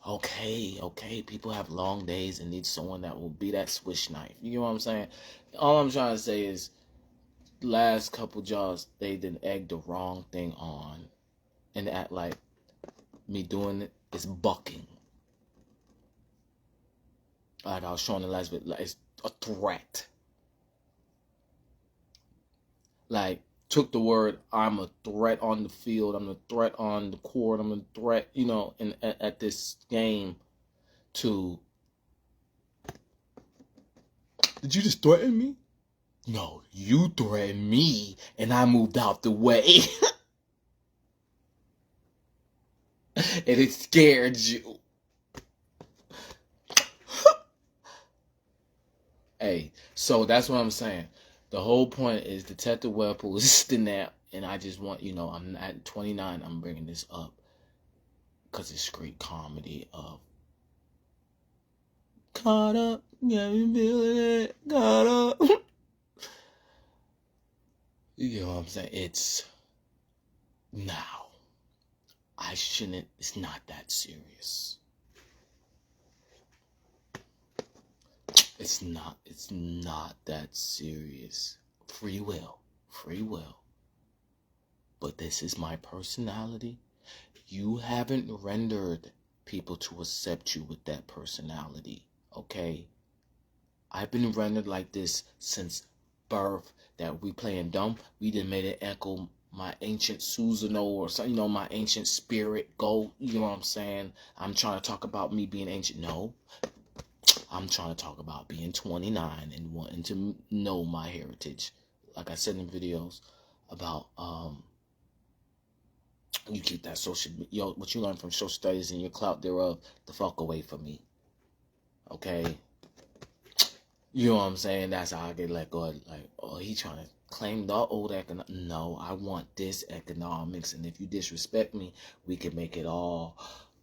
Okay. People have long days and need someone that will be that swish knife. You know what I'm saying? All I'm trying to say is, last couple jobs, they didn't egg the wrong thing on. And act like me doing it is bucking. Like I was showing the last bit, like it's a threat. Like, took the word, I'm a threat on the field, I'm a threat on the court, I'm a threat, you know, at this game to, did you just threaten me? No, you threatened me and I moved out the way. And it scared you. Hey, so that's what I'm saying. The whole point is Detective Webpoolz is the nap, and I just want, you know, I'm at 29, I'm bringing this up because it's great comedy of caught up, yeah, me feeling it, caught up. You know what I'm saying? It's now. It's not that serious. It's not that serious. Free will. but this is my personality. You haven't rendered people to accept you with that personality, okay? I've been rendered like this since birth, that we playing dumb. We done made it echo my ancient Susano or something, my ancient spirit go. You know what I'm saying? I'm trying to talk about me being ancient. No, I'm trying to talk about being 29 and wanting to know my heritage. Like I said in videos about, you keep that what you learn from social studies and your clout thereof the fuck away from me. Okay? You know what I'm saying? That's how I get let go. Like, oh, he trying to claim the old economics. No, I want this economics. And if you disrespect me, we can make it all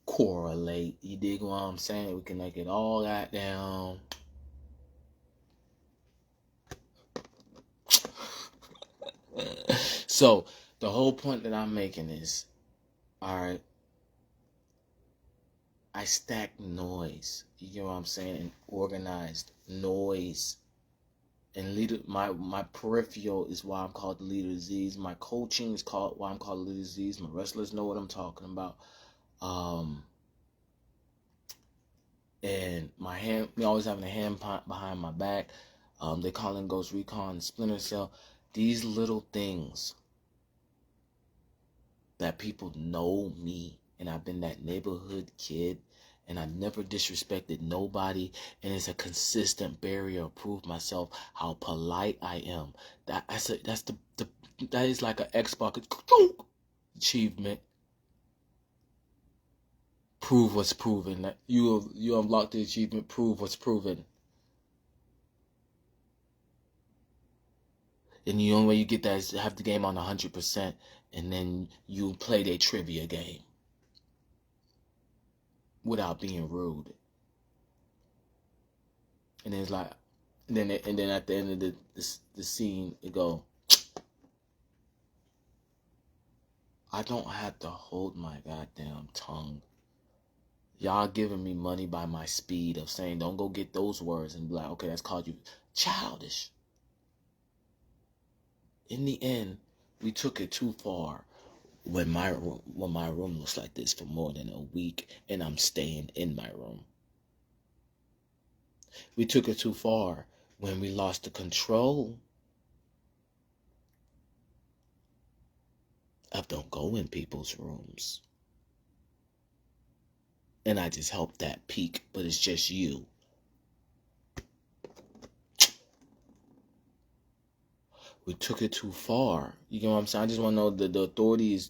correlate. You dig what I'm saying? We can make it all that down. So, the whole point that I'm making is, alright, I stack noise. You know what I'm saying? And organized noise. And leader, my peripheral is why I'm called the leader of Zo'z. My coaching is called why I'm called the leader of Zo'z. My wrestlers know what I'm talking about. And my hand, me always having a hand behind my back. They call it Ghost Recon, Splinter Cell. These little things that people know me, and I've been that neighborhood kid, and I never disrespected nobody, and it's a consistent barrier to prove myself how polite I am. That is like an Xbox achievement. Prove what's proven. That you unlocked the achievement. Prove what's proven. And the only way you get that is to have the game on 100%, and then you play their trivia game without being rude. And it's like, and then at the end of the scene, it go, I don't have to hold my goddamn tongue. Y'all giving me money by my speed of saying, don't go get those words, and be like, okay, that's called you childish. In the end, we took it too far when my room looks like this for more than a week, and I'm staying in my room. We took it too far when we lost the control of don't go in people's rooms. And I just helped that peak, but it's just you. We took it too far. You know what I'm saying? I just want to know that the authorities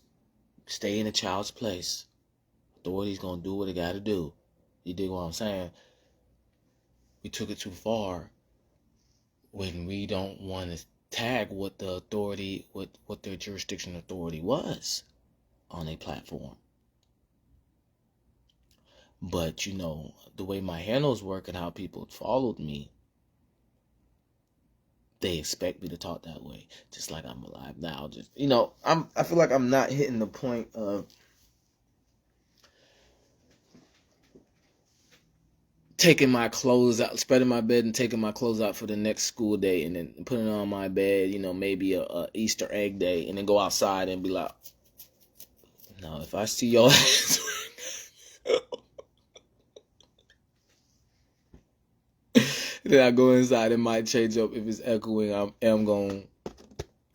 stay in a child's place. Authorities gonna do what they gotta do. You dig what I'm saying? We took it too far when we don't want to tag what the authority, what their jurisdiction authority was on a platform. But, the way my handles work and how people followed me, they expect me to talk that way, just like I'm alive now. Just, I feel like I'm not hitting the point of taking my clothes out, spreading my bed and taking my clothes out for the next school day, and then putting it on my bed, maybe a Easter egg day, and then go outside and be like, no, if I see your ass then I go inside, it might change up. If it's echoing, I am going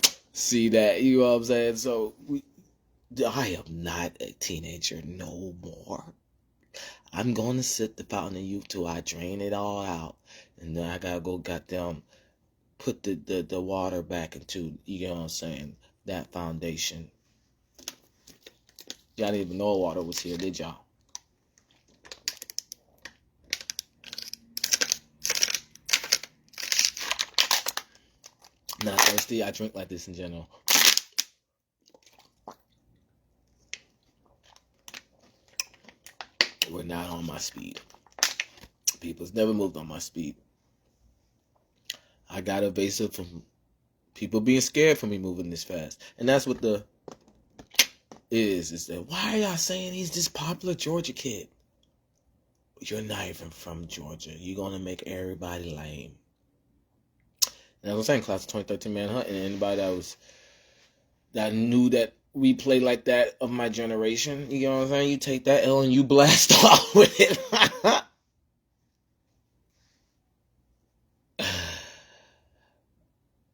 to see that. You know what I'm saying? So, I am not a teenager no more. I'm going to sip the fountain of youth till I drain it all out. And then I got to go goddamn put the water back into, you know what I'm saying, that foundation. Y'all didn't even know water was here, did y'all? Not thirsty. I drink like this in general. We're not on my speed. People's never moved on my speed. I got evasive from people being scared for me moving this fast. And that's what the is that why are y'all saying he's this popular Georgia kid? You're not even from Georgia. You're going to make everybody lame. And as I was saying, class of 2013 manhunt, and anybody that knew that replay like that of my generation. You know what I'm saying? You take that L and you blast off with it.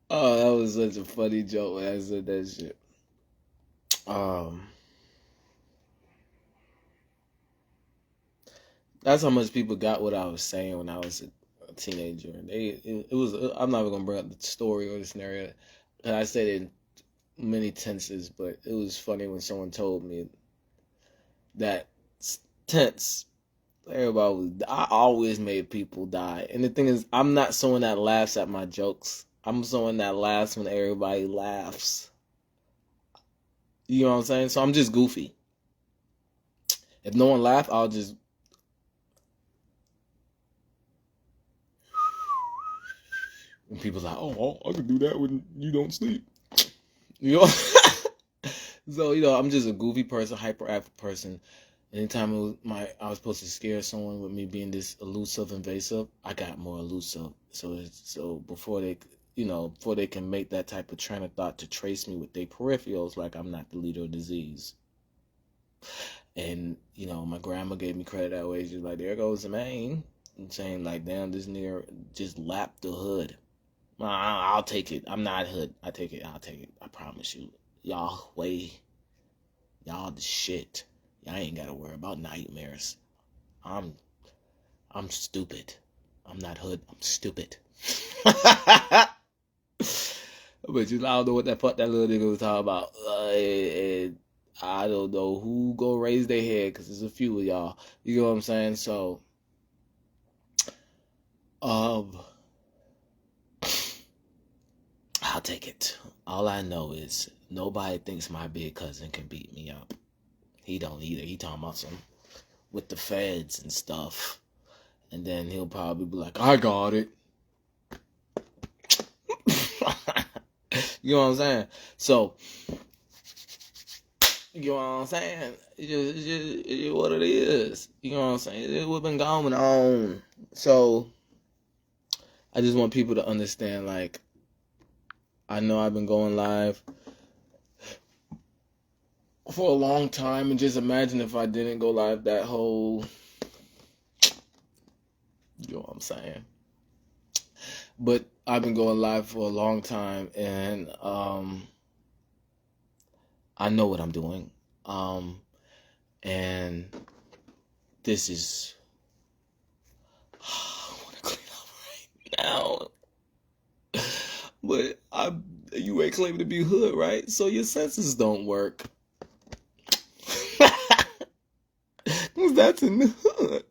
Oh, that was such a funny joke when I said that shit. That's how much people got what I was saying when I was a teenager. And it was. I'm not even gonna bring up the story or the scenario. And I said it in many tenses, but it was funny when someone told me that tense. Everybody was. I always made people die, and the thing is, I'm not someone that laughs at my jokes. I'm someone that laughs when everybody laughs. You know what I'm saying? So I'm just goofy. If no one laugh, I'll just. And people's like, oh, I can do that when you don't sleep. You know? So, I'm just a goofy person, hyperactive person. Anytime I was supposed to scare someone with me being this elusive, invasive, I got more elusive. So before they can make that type of train of thought to trace me with their peripherals, like I'm not the leader of disease. And, my grandma gave me credit that way. She's like, there goes the man. And saying like, damn, this nigga just lapped the hood. I'll take it. I'm not hood. I'll take it. I promise you. Y'all the shit. Y'all ain't gotta worry about nightmares. I'm stupid. I'm not hood. I'm stupid. But I don't know what the fuck that little nigga was talking about. I don't know who go raise their head because there's a few of y'all. You know what I'm saying? So, I'll take it. All I know is nobody thinks my big cousin can beat me up. He don't either. He talking about some with the feds and stuff. And then he'll probably be like, I got it. You know what I'm saying? So, you know what I'm saying? It's just what it is. You know what I'm saying? It's what's been going on. So, I just want people to understand, like, I know I've been going live for a long time, and just imagine if I didn't go live that whole, you know what I'm saying? But I've been going live for a long time, and I know what I'm doing. And this is, I want to clean up right now. But you ain't claiming to be hood, right? So your senses don't work. Because that's in the hood.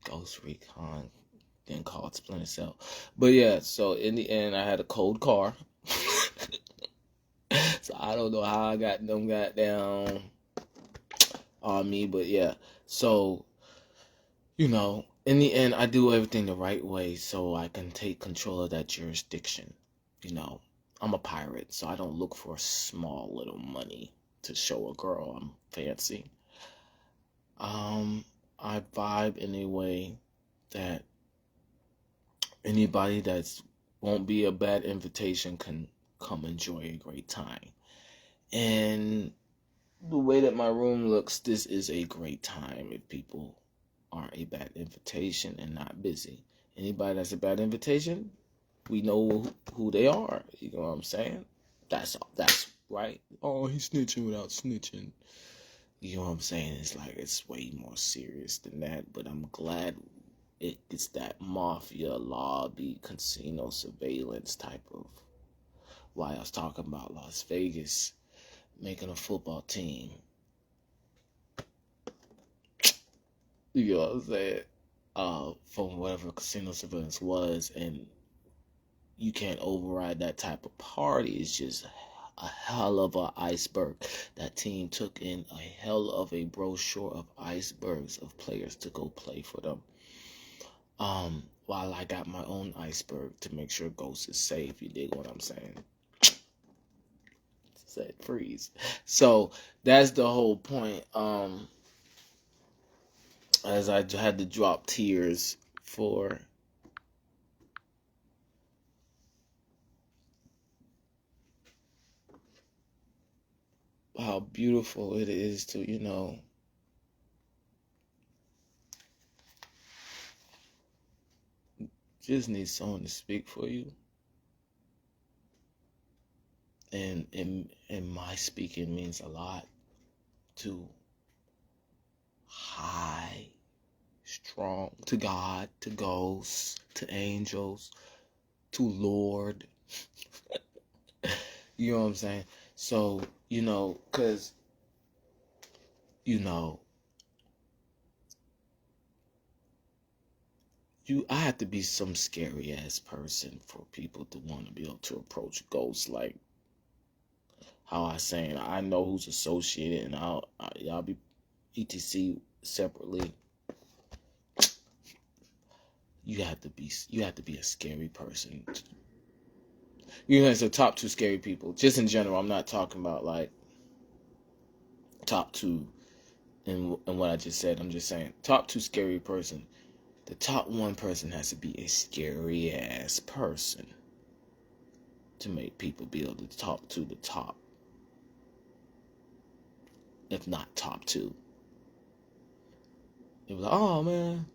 Ghost Recon, then called Splinter Cell. But yeah, so in the end, I had a cold car. So I don't know how I got them down on me, but yeah. So, in the end, I do everything the right way so I can take control of that jurisdiction. I'm a pirate, so I don't look for small little money to show a girl I'm fancy. I vibe in a way that anybody that won't be a bad invitation can come enjoy a great time. And the way that my room looks, this is a great time if people aren't a bad invitation and not busy. Anybody that's a bad invitation, we know who they are. You know what I'm saying? That's right. Oh, he's snitching without snitching. You know what I'm saying? It's like, it's way more serious than that, but I'm glad it's that mafia, lobby, casino surveillance type of why I was talking about Las Vegas making a football team. You know what I'm saying? From whatever casino surveillance was, and you can't override that type of party. It's just a hell of an iceberg. That team took in a hell of a brochure of icebergs of players to go play for them. While I got my own iceberg to make sure Ghost is safe. You dig what I'm saying? Said freeze. So that's the whole point. As I had to drop tears for how beautiful it is to, just need someone to speak for you. And my speaking means a lot to high, strong, to God, to ghosts, to angels, to Lord. You know what I'm saying? So, because, I have to be some scary ass person for people to want to be able to approach ghosts, like how I saying I know who's associated, and y'all be etc separately. You have to be a scary person. So top 2 scary people, just in general. I'm not talking about like top 2 and what I just said. I'm just saying top 2 scary person. The top 1 person has to be a scary ass person to make people be able to talk to the top, if not top 2. It was like, oh man,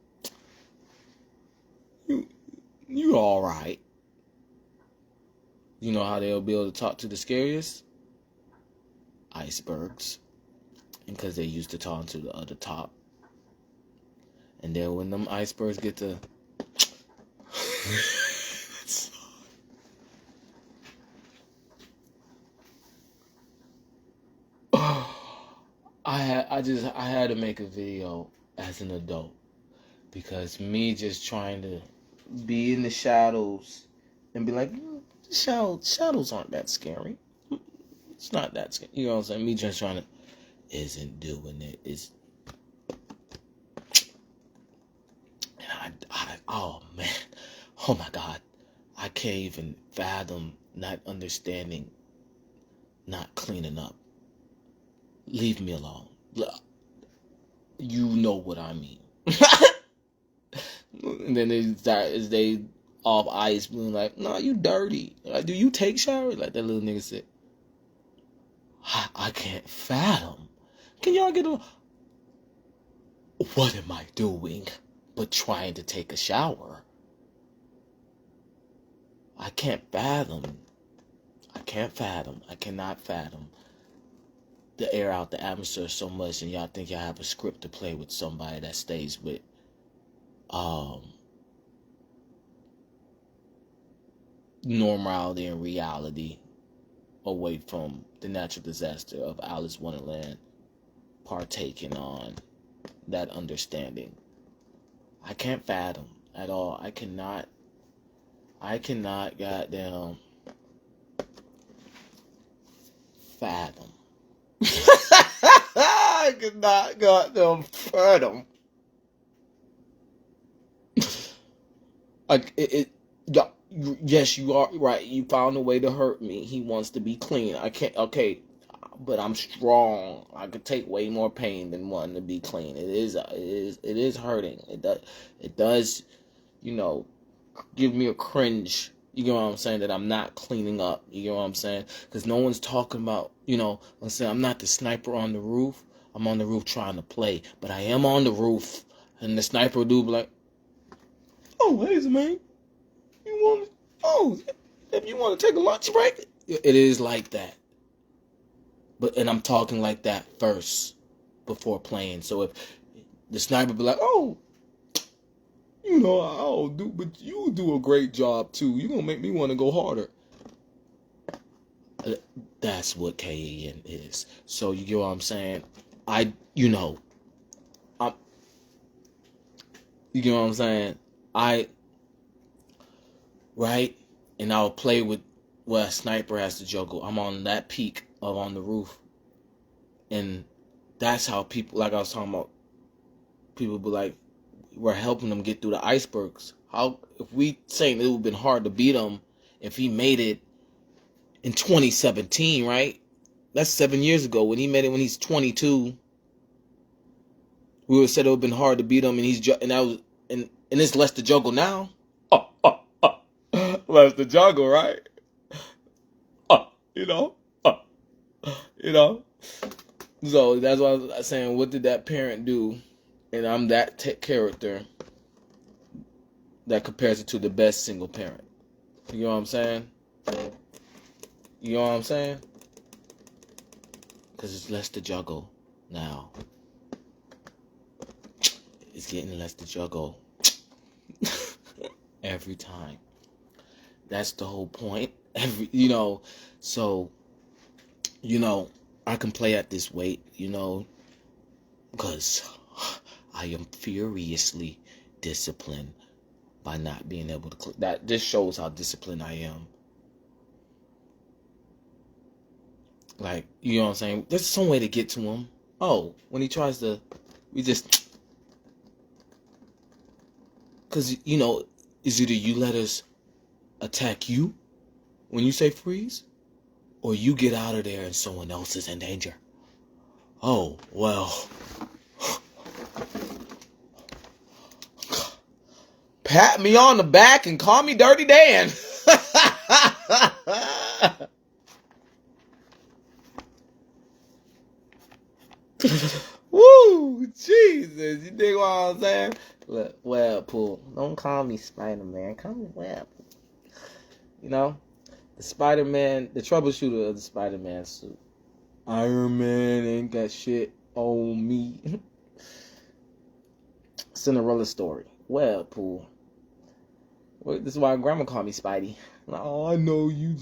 you all right. You know how they'll be able to talk to the scariest? Icebergs. And because they used to talk to the other top. And then when them icebergs get to I had to make a video as an adult, because me just trying to be in the shadows and be like, shadows aren't that scary. It's not that scary. You know what I'm saying? Me just trying to isn't doing it. It's, and oh man, oh my God, I can't even fathom not understanding, not cleaning up. Leave me alone. You know what I mean. And then they off ice being like, nah, you dirty. Like, do you take showers? Like that little nigga said. I can't fathom. Can y'all get a... What am I doing but trying to take a shower? I can't fathom. I cannot fathom the air out the atmosphere so much, and y'all think y'all have a script to play with somebody that stays with normality and reality, away from the natural disaster of Alice Wonderland, partaking on that understanding. I can't fathom at all. I cannot goddamn fathom. I cannot goddamn fathom. Like yes, you are right. You found a way to hurt me. He wants to be clean. I can't. Okay, but I'm strong. I could take way more pain than wanting to be clean. It is hurting. It does, give me a cringe. You get what I'm saying? That I'm not cleaning up. You get what I'm saying? Because no one's talking about, I'm saying I'm not the sniper on the roof. I'm on the roof trying to play, but I am on the roof, and the sniper dude be like, "Oh, Hazel, man, if you want to take a lunch break," it is like that. And I'm talking like that first before playing. So if the sniper be like, "Oh, I'll do, but you do a great job too. You're gonna make me want to go harder." That's what KAN is. So you get what I'm saying? You get what I'm saying? Right? And I'll play with what a sniper has to juggle. I'm on that peak of on the roof. And that's how people, like I was talking about, people be like, we're helping them get through the icebergs. How, if we saying it would have been hard to beat him if he made it in 2017, right? That's 7 years ago. When he made it when he's 22, we would have said it would have been hard to beat him, and it's less to juggle now. Less to juggle, right? You know. So that's why I was saying, what did that parent do? And I'm that character that compares it to the best single parent. You know what I'm saying? You know what I'm saying? Because it's less to juggle now. It's getting less to juggle every time. That's the whole point. So, I can play at this weight, because I am furiously disciplined by not being able to click. That just shows how disciplined I am. Like, you know what I'm saying? There's some way to get to him. Oh, when he tries to, we just, because, it's either you let us attack you when you say freeze, or you get out of there and someone else is in danger. Oh, well. Pat me on the back and call me Dirty Dan. Woo! Jesus, you dig what I'm saying? Look, Webpoolz. Don't call me Spider-Man. Call me Webpoolz. The Spider-Man, the troubleshooter of the Spider-Man suit. Iron Man ain't got shit on me. Cinderella story. Webpoolz. This is why Grandma called me Spidey. Oh, I know you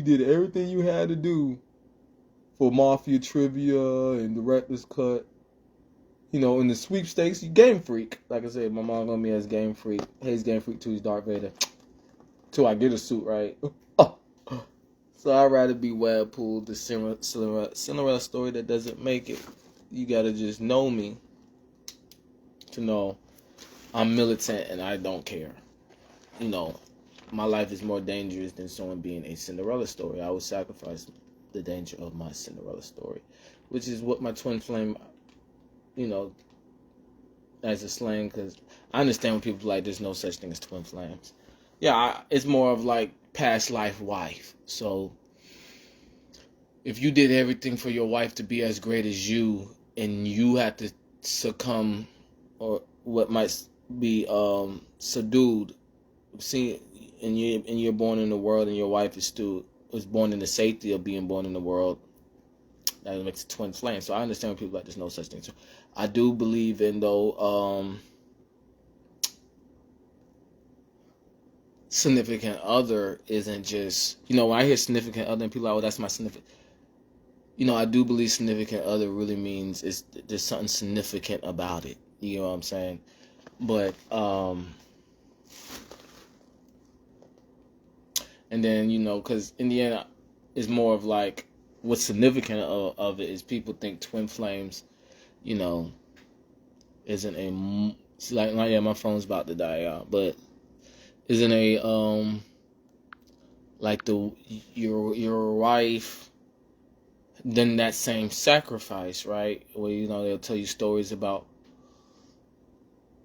did everything you had to do for Mafia Trivia and Director's Cut. In the sweepstakes, you Game Freak. Like I said, my mom got me as Game Freak. Hayes Game Freak 2 is Darth Vader. Till I get a suit right. Oh. So I'd rather be Webpoolz, the Cinderella story that doesn't make it. You gotta just know me to know I'm militant and I don't care. My life is more dangerous than someone being a Cinderella story. I would sacrifice the danger of my Cinderella story, which is what my twin flame, as a slang, because I understand when people are like, there's no such thing as twin flames. Yeah, it's more of like past life wife. So if you did everything for your wife to be as great as you, and you had to succumb, or what might be subdued, and you're born in the world, and your wife was born in the safety of being born in the world, that makes it twin flame. So I understand when people like, there's no such thing. So I do believe in, though, significant other isn't just, when I hear significant other and people are like, oh, that's my significant, I do believe significant other really means there's something significant about it. You know what I'm saying? But, and then, because in the end, it's more of like, what's significant of it is people think twin flames, isn't it's like, yeah, my phone's about to die out, but isn't like your wife, then that same sacrifice, right? Where, they'll tell you stories about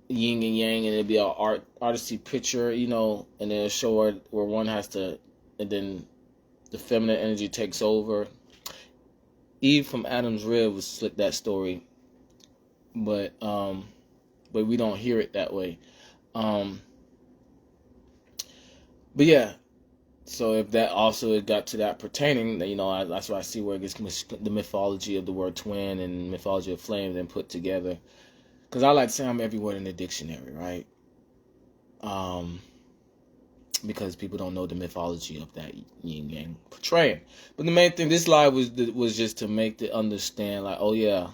yin and yang, and it'll be an artisty picture, and they'll show where one has to, and then the feminine energy takes over. Eve from Adam's rib was slick, that story, but we don't hear it that way. But yeah, so if that also it got to that pertaining, that's why I see where it gets the mythology of the word twin and mythology of flame then put together. Because I like to say I'm every word in the dictionary, right? Because people don't know the mythology of that yin yang portraying. But the main thing, this live was just to make it understand, like, oh yeah,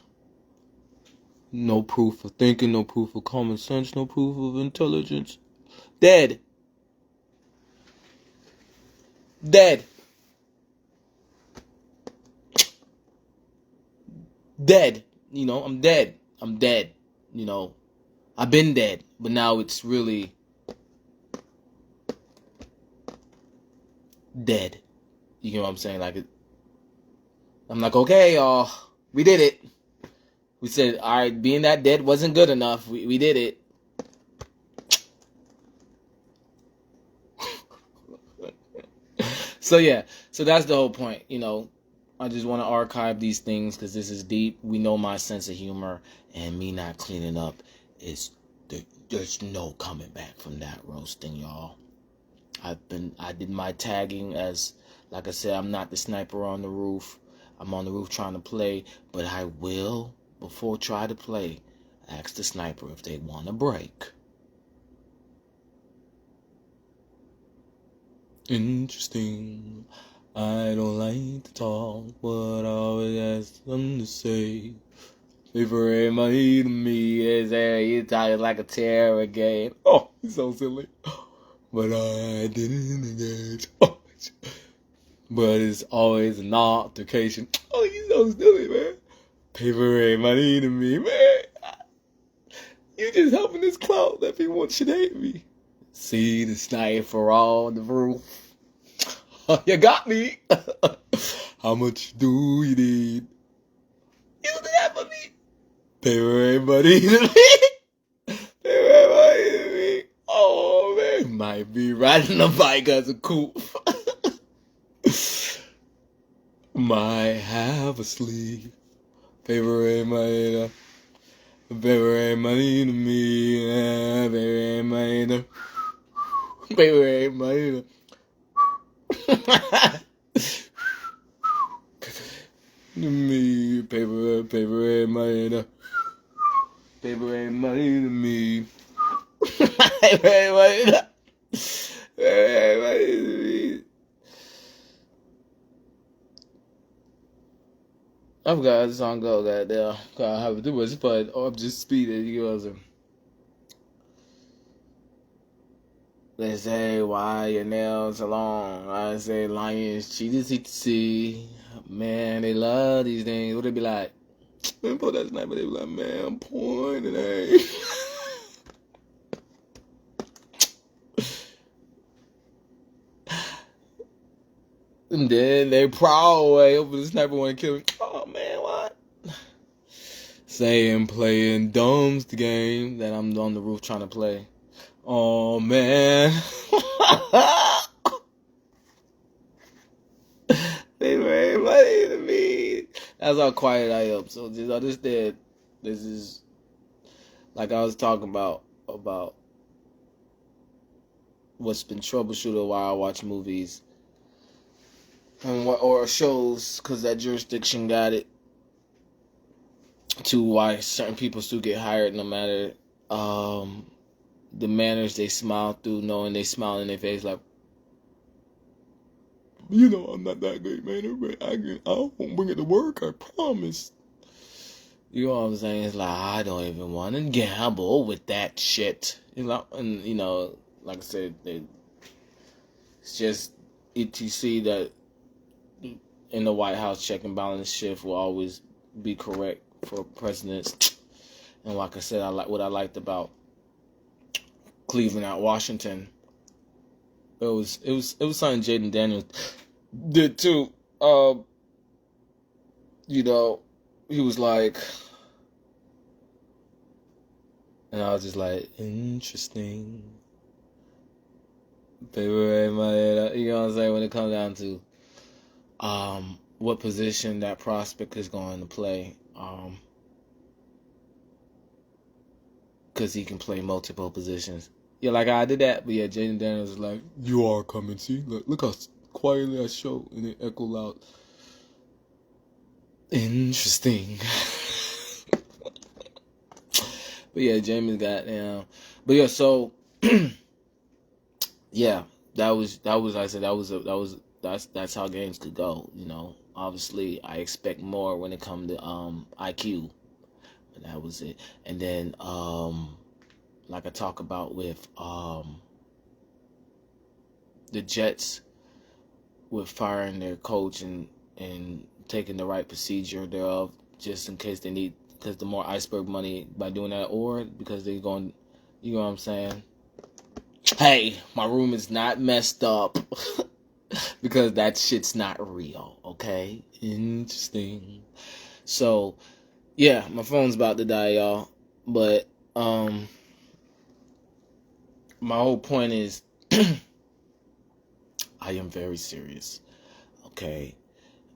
no proof of thinking, no proof of common sense, no proof of intelligence. Dead. Dead. Dead. I'm dead. I'm dead. I've been dead, but now it's really dead. You know what I'm saying? Like, I'm like, okay, y'all, we did it. We said, all right, being that dead wasn't good enough. We did it. So yeah, so that's the whole point. I just want to archive these things because this is deep. We know my sense of humor, and me not cleaning up is there's no coming back from that roasting, y'all. I did my tagging as, like I said, I'm not the sniper on the roof. I'm on the roof trying to play, but I will, before try to play, ask the sniper if they want a break. Interesting. I don't like to talk, but I always have something to say. Favorite money to me is that you talking like a terror game. Oh, he's so silly. But I didn't engage. Oh, but it's always an altercation. Oh, he's so silly, man. Favorite money to me, man. You just helping this clout that people should hate me. See the sniper on the roof. You got me. How much do you need? You do that for me. Pay money to me. Pay money to me. Oh, man. Might be riding a bike as a coupe. Might have a sleeve. Pay money to Pay money to me. Pay money to Pay money to me, paper ain't money to paper ain't money to me. Paper ain't money to paper ain't money to me. I forgot how the song go, goddamn. I have to do it, but I'm just speeding. You guys are. They say, why your nails are long? I say, lions, cheetahs, eat to see. Man, they love these things. What they be like? Man, put that sniper. They be like, man, I'm pointing, eh? And then they prowl away over the sniper want to kill me. Oh, man, what? Saying, playing dumb's the game that I'm on the roof trying to play. Oh, man. They made money to me. That's how quiet I am. So just understand, this is like I was talking about what's been troubleshooted while I watch movies and or shows, because that jurisdiction got it, to why certain people still get hired no matter the manners they smile through, knowing they smile in their face like, you know, I'm not that great manner, but I won't bring it to work, I promise. You know what I'm saying? It's like, I don't even want to gamble with that shit. You know, and you know, like I said, it's just etc that in the White House, check and balance shift will always be correct for presidents. And like I said, I like what I liked about Cleveland at Washington. It was something Jaden Daniels did too. You know, he was like, and I was just like, interesting. Paper in my head, you know what I'm saying? When it comes down to what position that prospect is going to play, because he can play multiple positions. Yeah, like I did that, but yeah, Jaden Daniels was like, you are coming, see? Look how quietly I show, and it echo loud. Interesting. But yeah, James got but yeah, so yeah, I said that's how games could go, you know. Obviously I expect more when it comes to IQ. And that was it. And then like I talk about with the Jets with firing their coach and taking the right procedure thereof, just in case they need, because the more iceberg money by doing that, or because they're going, you know what I'm saying? Hey, my room is not messed up because that shit's not real, okay? Interesting. So, yeah, my phone's about to die, y'all. But my whole point is I am very serious, okay?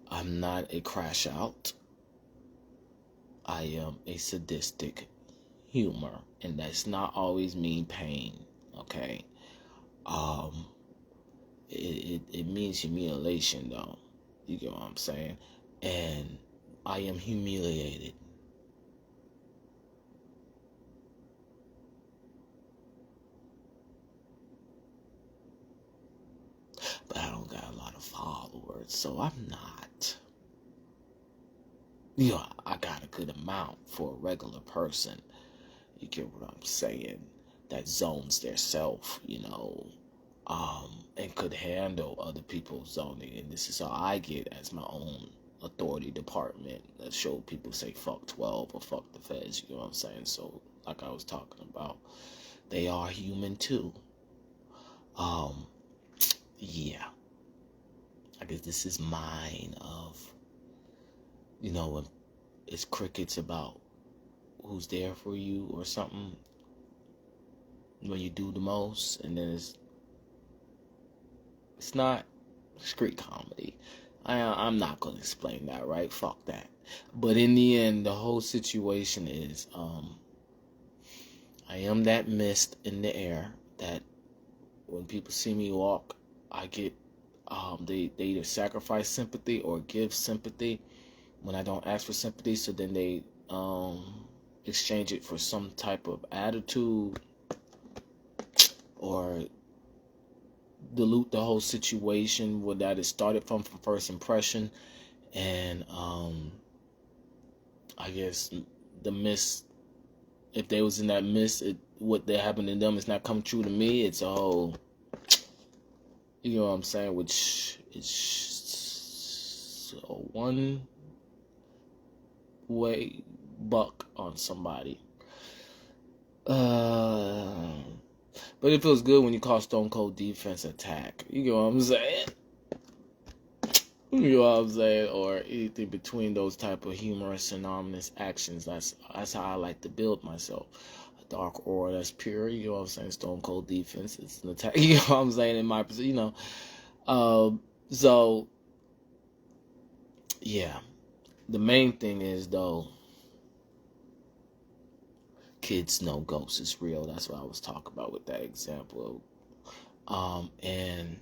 I'm not a crash out. I am a sadistic humor, and that's not always mean pain. Okay, it means humiliation, though. You get what I'm saying? And I am humiliated. But I don't got a lot of followers, so I'm not. I got a good amount for a regular person. You get what I'm saying? That zones their self, and could handle other people's zoning. And this is how I get as my own authority department that show people say fuck 12 or fuck the feds. You know what I'm saying? So, like I was talking about, they are human too. Yeah. I guess this is mine of, when it's crickets about who's there for you or something when you do the most, and then it's not street comedy. I'm not gonna explain that, right? Fuck that. But in the end, the whole situation is I am that mist in the air that when people see me walk, I get they either sacrifice sympathy or give sympathy when I don't ask for sympathy. So then they exchange it for some type of attitude or dilute the whole situation where that it started from first impression. And I guess the mist, if they was in that mist, what that happened to them is not come true to me. It's a whole, you know what I'm saying, which is a one way buck on somebody. But it feels good when you call Stone Cold defense attack. You know what I'm saying? You know what I'm saying? Or anything between those type of humorous and ominous actions. That's how I like to build myself. A dark aura that's pure. You know what I'm saying? Stone Cold defense. It's an attack. You know what I'm saying? In my position, so yeah. The main thing is though, kids know ghosts is real. That's what I was talking about with that example. And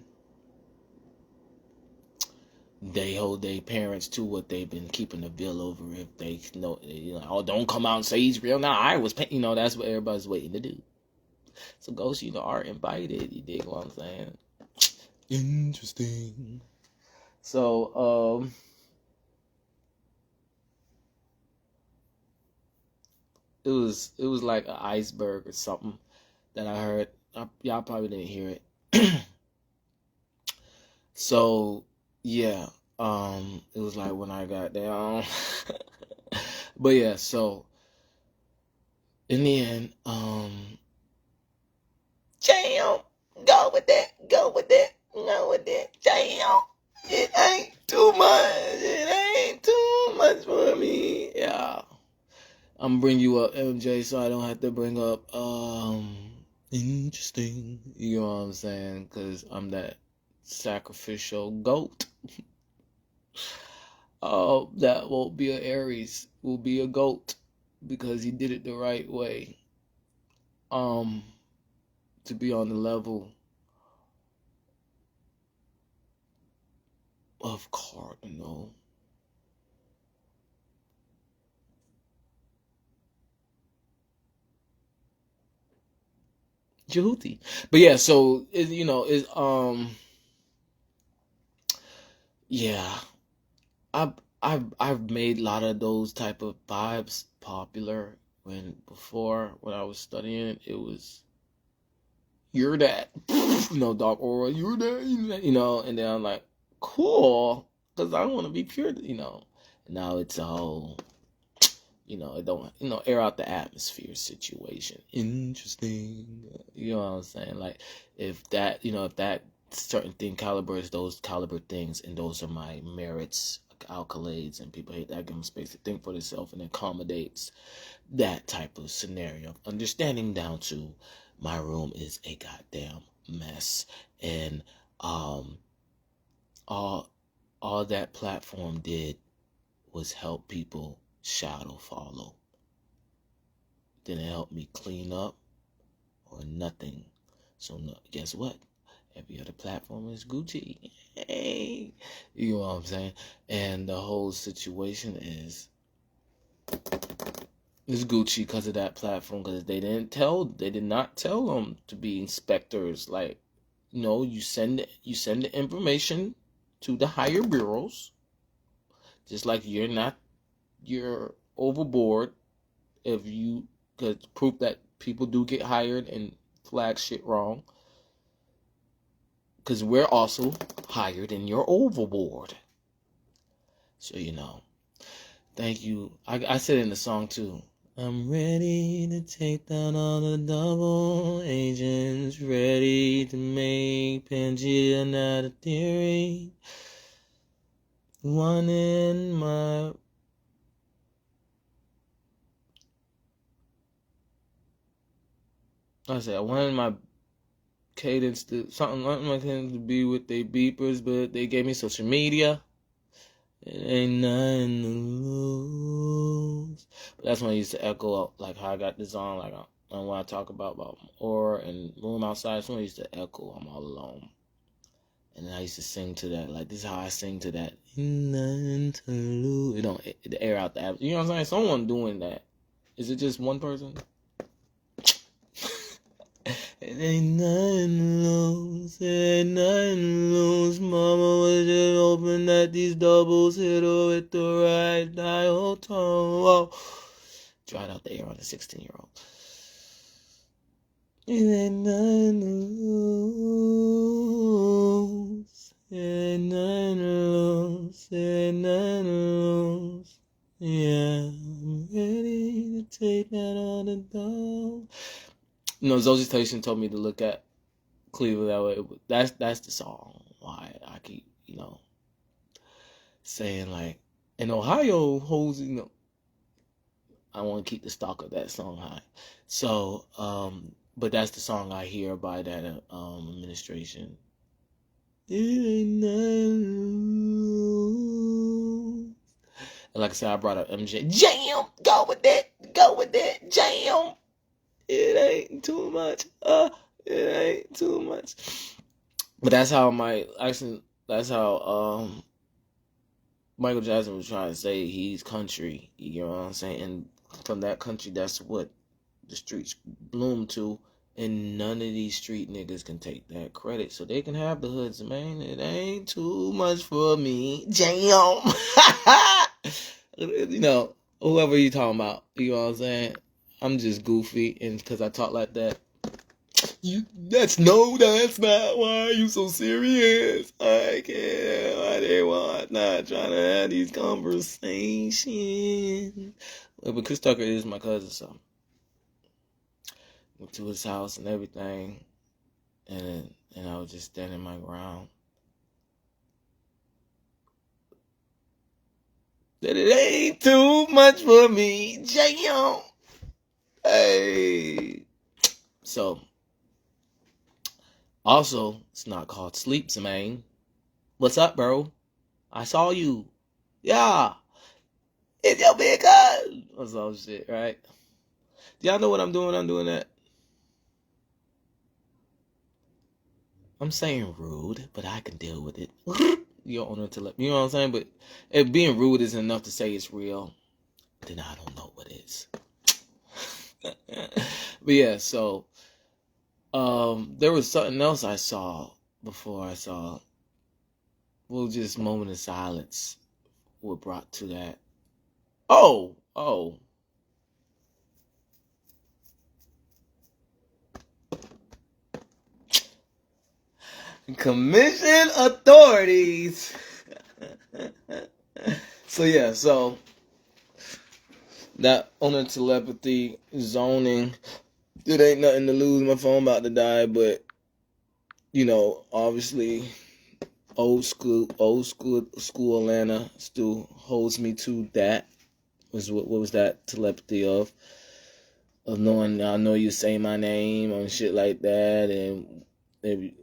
they hold their parents to what they've been keeping the veil over. If they know, oh, don't come out and say he's real. Now I was, that's what everybody's waiting to do. So ghosts, are invited. You dig what I'm saying? Interesting. So, it was like an iceberg or something that I heard. Y'all probably didn't hear it. So yeah, it was like when I got down. But yeah, so in the end, jam, go with that, jam. It ain't too much for me. Yeah. I'm bring you up, MJ, so I don't have to bring up interesting. You know what I'm saying? Because I'm that sacrificial goat. That won't be an Aries. Will be a goat because he did it the right way. To be on the level of Cardinal. Jehuti. But yeah, so yeah. I've made a lot of those type of vibes popular when I was studying. It was you're that, dark aura, you're that, and then I'm like, cool, because I want to be pure, Now it's a whole, it don't, air out the atmosphere situation. Interesting, you know what I'm saying? Like, if that certain thing calibers those caliber things, and those are my merits, accolades, and people hate that, give them space to think for themselves, and accommodates that type of scenario. Understanding down to my room is a goddamn mess, and all that platform did was help people shadow follow. Didn't help me clean up or nothing. So guess what? Every other platform is Gucci. Hey, you know what I'm saying? And the whole situation is Gucci because of that platform, because they did not tell them to be inspectors. Like, you send the information to the higher bureaus, just like you're overboard if you could prove that people do get hired and flag shit wrong, because we're also hired and you're overboard. So thank you. I said in the song too, I'm ready to take down all the double agents, ready to make Pangea not a theory. One in my cadence to something like my cadence to be with they beepers, but they gave me social media. It ain't nothing to lose. But that's when I used to echo up, like how I got this on, like when I talk about Aura and Room Outside. That's when I used to echo, I'm all alone. And then I used to sing to that, like this is how I sing to that. Ain't nothing to lose. The air out the app. You know what I'm saying? Someone doing that. Is it just one person? It ain't nothing to lose, it ain't nothing to lose. Mama was just hoping that these doubles hit her with the right dial tone. Dried out the air on a 16-year-old. It ain't nothing to lose, it ain't nothing to lose, it ain't nothing to lose. Yeah, I'm ready to take that on the dog. Zo'z Station told me to look at Cleveland that way. That's the song why I keep, saying like, in Ohio holds, I want to keep the stock of that song high. So, but that's the song I hear by that administration. It ain't nothing. And like I said, I brought up MJ. Jam! Go with that, jam! It ain't too much. It ain't too much. But that's how Michael Jackson was trying to say he's country. You know what I'm saying? And from that country, that's what the streets bloom to. And none of these street niggas can take that credit. So they can have the hoods, man. It ain't too much for me. Jam! Whoever you talking about. You know what I'm saying? I'm just goofy, and because I talk like that, that's not why you so serious. I can't. Why they want not trying to have these conversations? But Chris Tucker is my cousin, so went to his house and everything, and I was just standing my ground. That it ain't too much for me, jam. Hey. So, also, it's not called Sleeps, man. What's up, bro? I saw you. Yeah. It's your big cousin. Or some shit, right? Do y'all know what I'm doing? I'm doing that. I'm saying rude, but I can deal with it. You don't know you know what I'm saying? But if being rude isn't enough to say it's real, then I don't know what is. But yeah, so there was something else I saw before I saw. Well, just moment of silence were brought to that. Oh. Commission authorities. So that on the telepathy zoning, it ain't nothing to lose. My phone about to die, but obviously old school Atlanta still holds me to that. What was that telepathy of knowing I know you say my name and shit like that, and maybe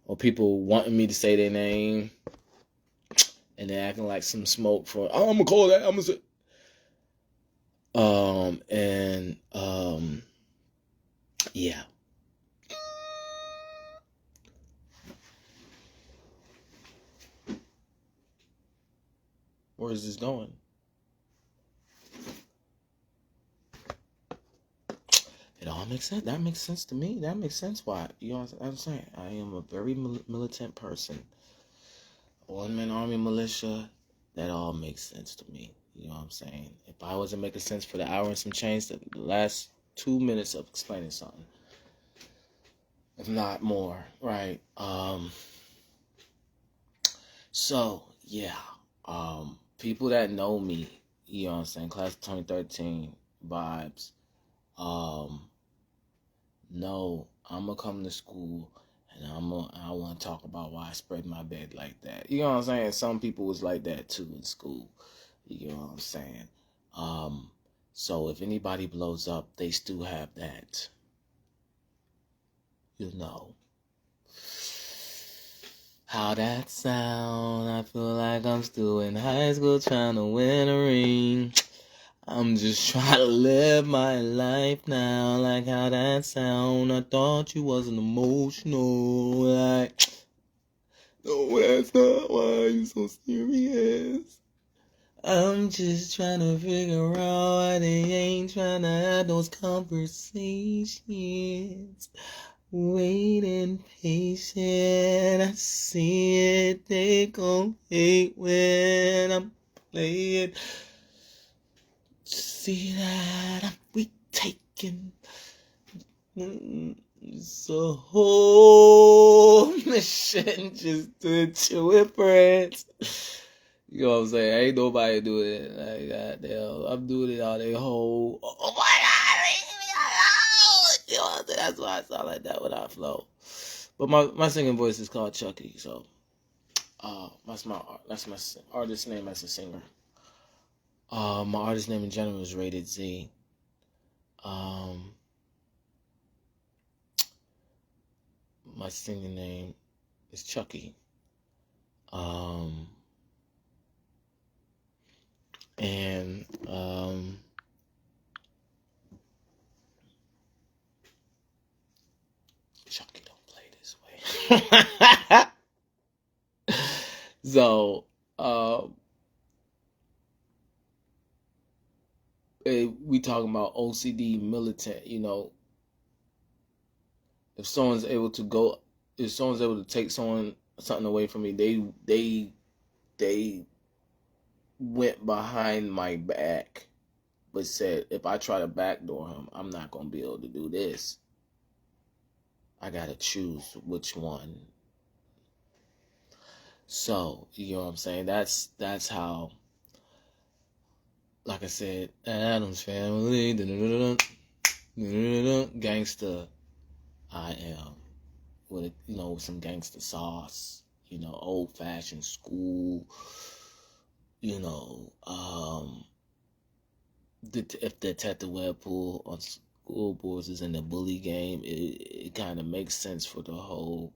or people wanting me to say their name, and they're acting like some smoke for, oh, I'm gonna call that, I'm gonna say, yeah. Where is this going? It all makes sense. That makes sense to me. That makes sense why. You know what I'm saying? I am a very militant person. One-man army militia. That all makes sense to me. You know what I'm saying? If I wasn't making sense for the hour and some change, the last 2 minutes of explaining something, if not more, right? So yeah, people that know me, you know what I'm saying, class of 2013 vibes, no, I'm gonna come to school and I want to talk about why I spread my bed like that. You know what I'm saying? Some people was like that too in school. You know what I'm saying? So if anybody blows up, they still have that. You know how that sound. I feel like I'm still in high school trying to win a ring. I'm just trying to live my life now, like how that sound. I thought you wasn't emotional, like, no, that's not why you so serious. I'm just trying to figure out why they ain't trying to have those conversations. Waiting patient, I see it, they gon' hate when I'm playing. See that we taking so whole mission just to chill with friends. You know what I'm saying? Ain't nobody doing it. Like, goddamn, I'm doing it all day whole. Oh my God, leave me alone. You know what I'm saying? That's why I sound like that when I flow. But my singing voice is called Chucky, so that's my artist name as a singer. My artist name in general is Rated Z. My singing name is Chucky. And Chucky don't play this way. So, we talking about OCD militant, you know. If someone's able to take something away from me, they went behind my back, but said, if I try to backdoor him, I'm not gonna be able to do this. I gotta choose which one. So, you know what I'm saying? That's how, like I said, Adam's family, gangster I am. With, you know, some gangster sauce, you know, old fashioned school, you know, if Detective Webpoolz on school boards is in the bully game, it kind of makes sense for the whole,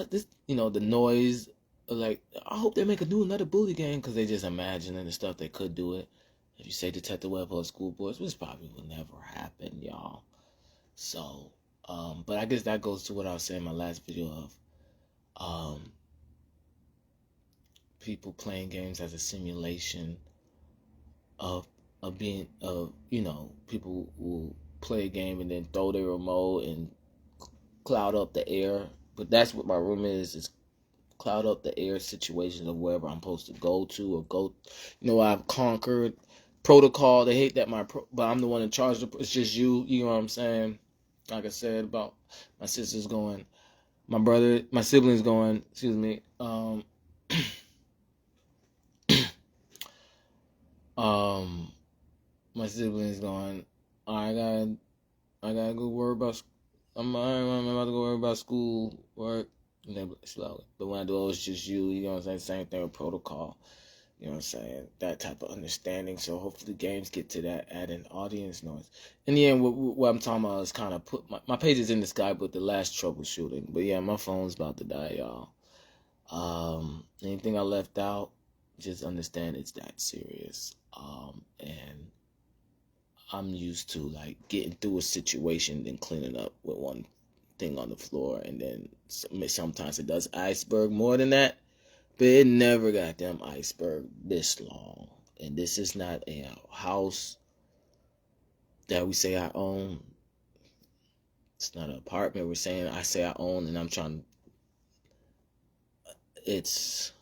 this, you know, the noise, like, I hope they make another bully game, because they just imagining the stuff they could do it. If you say Detective Webpoolz on school boards, which probably will never happen, y'all. So, but I guess that goes to what I was saying in my last video of, people playing games as a simulation of being, you know, people will play a game and then throw their remote and cloud up the air. But that's what my room is cloud up the air situations of wherever I'm supposed to go to or go. You know, I've conquered protocol. They hate that but I'm the one in charge. It's just you. You know what I'm saying? Like I said about my sisters going, my siblings going. Excuse me. My siblings going, I gotta go worry about. I'm about to go worry about school work. And then slowly, but when I do it, it's just you. You know what I'm saying? Same thing with protocol. You know what I'm saying? That type of understanding. So hopefully games get to that, adding audience noise. In the end, what I'm talking about is kind of put my page is in the sky with the last troubleshooting. But yeah, my phone's about to die, y'all. Anything I left out, just understand it's that serious. And I'm used to like getting through a situation, then cleaning up with one thing on the floor, and then sometimes it does iceberg more than that. But it never got them iceberg this long. And this is not a house that we say I own. It's not an apartment we're saying I say I own, and I'm trying. It's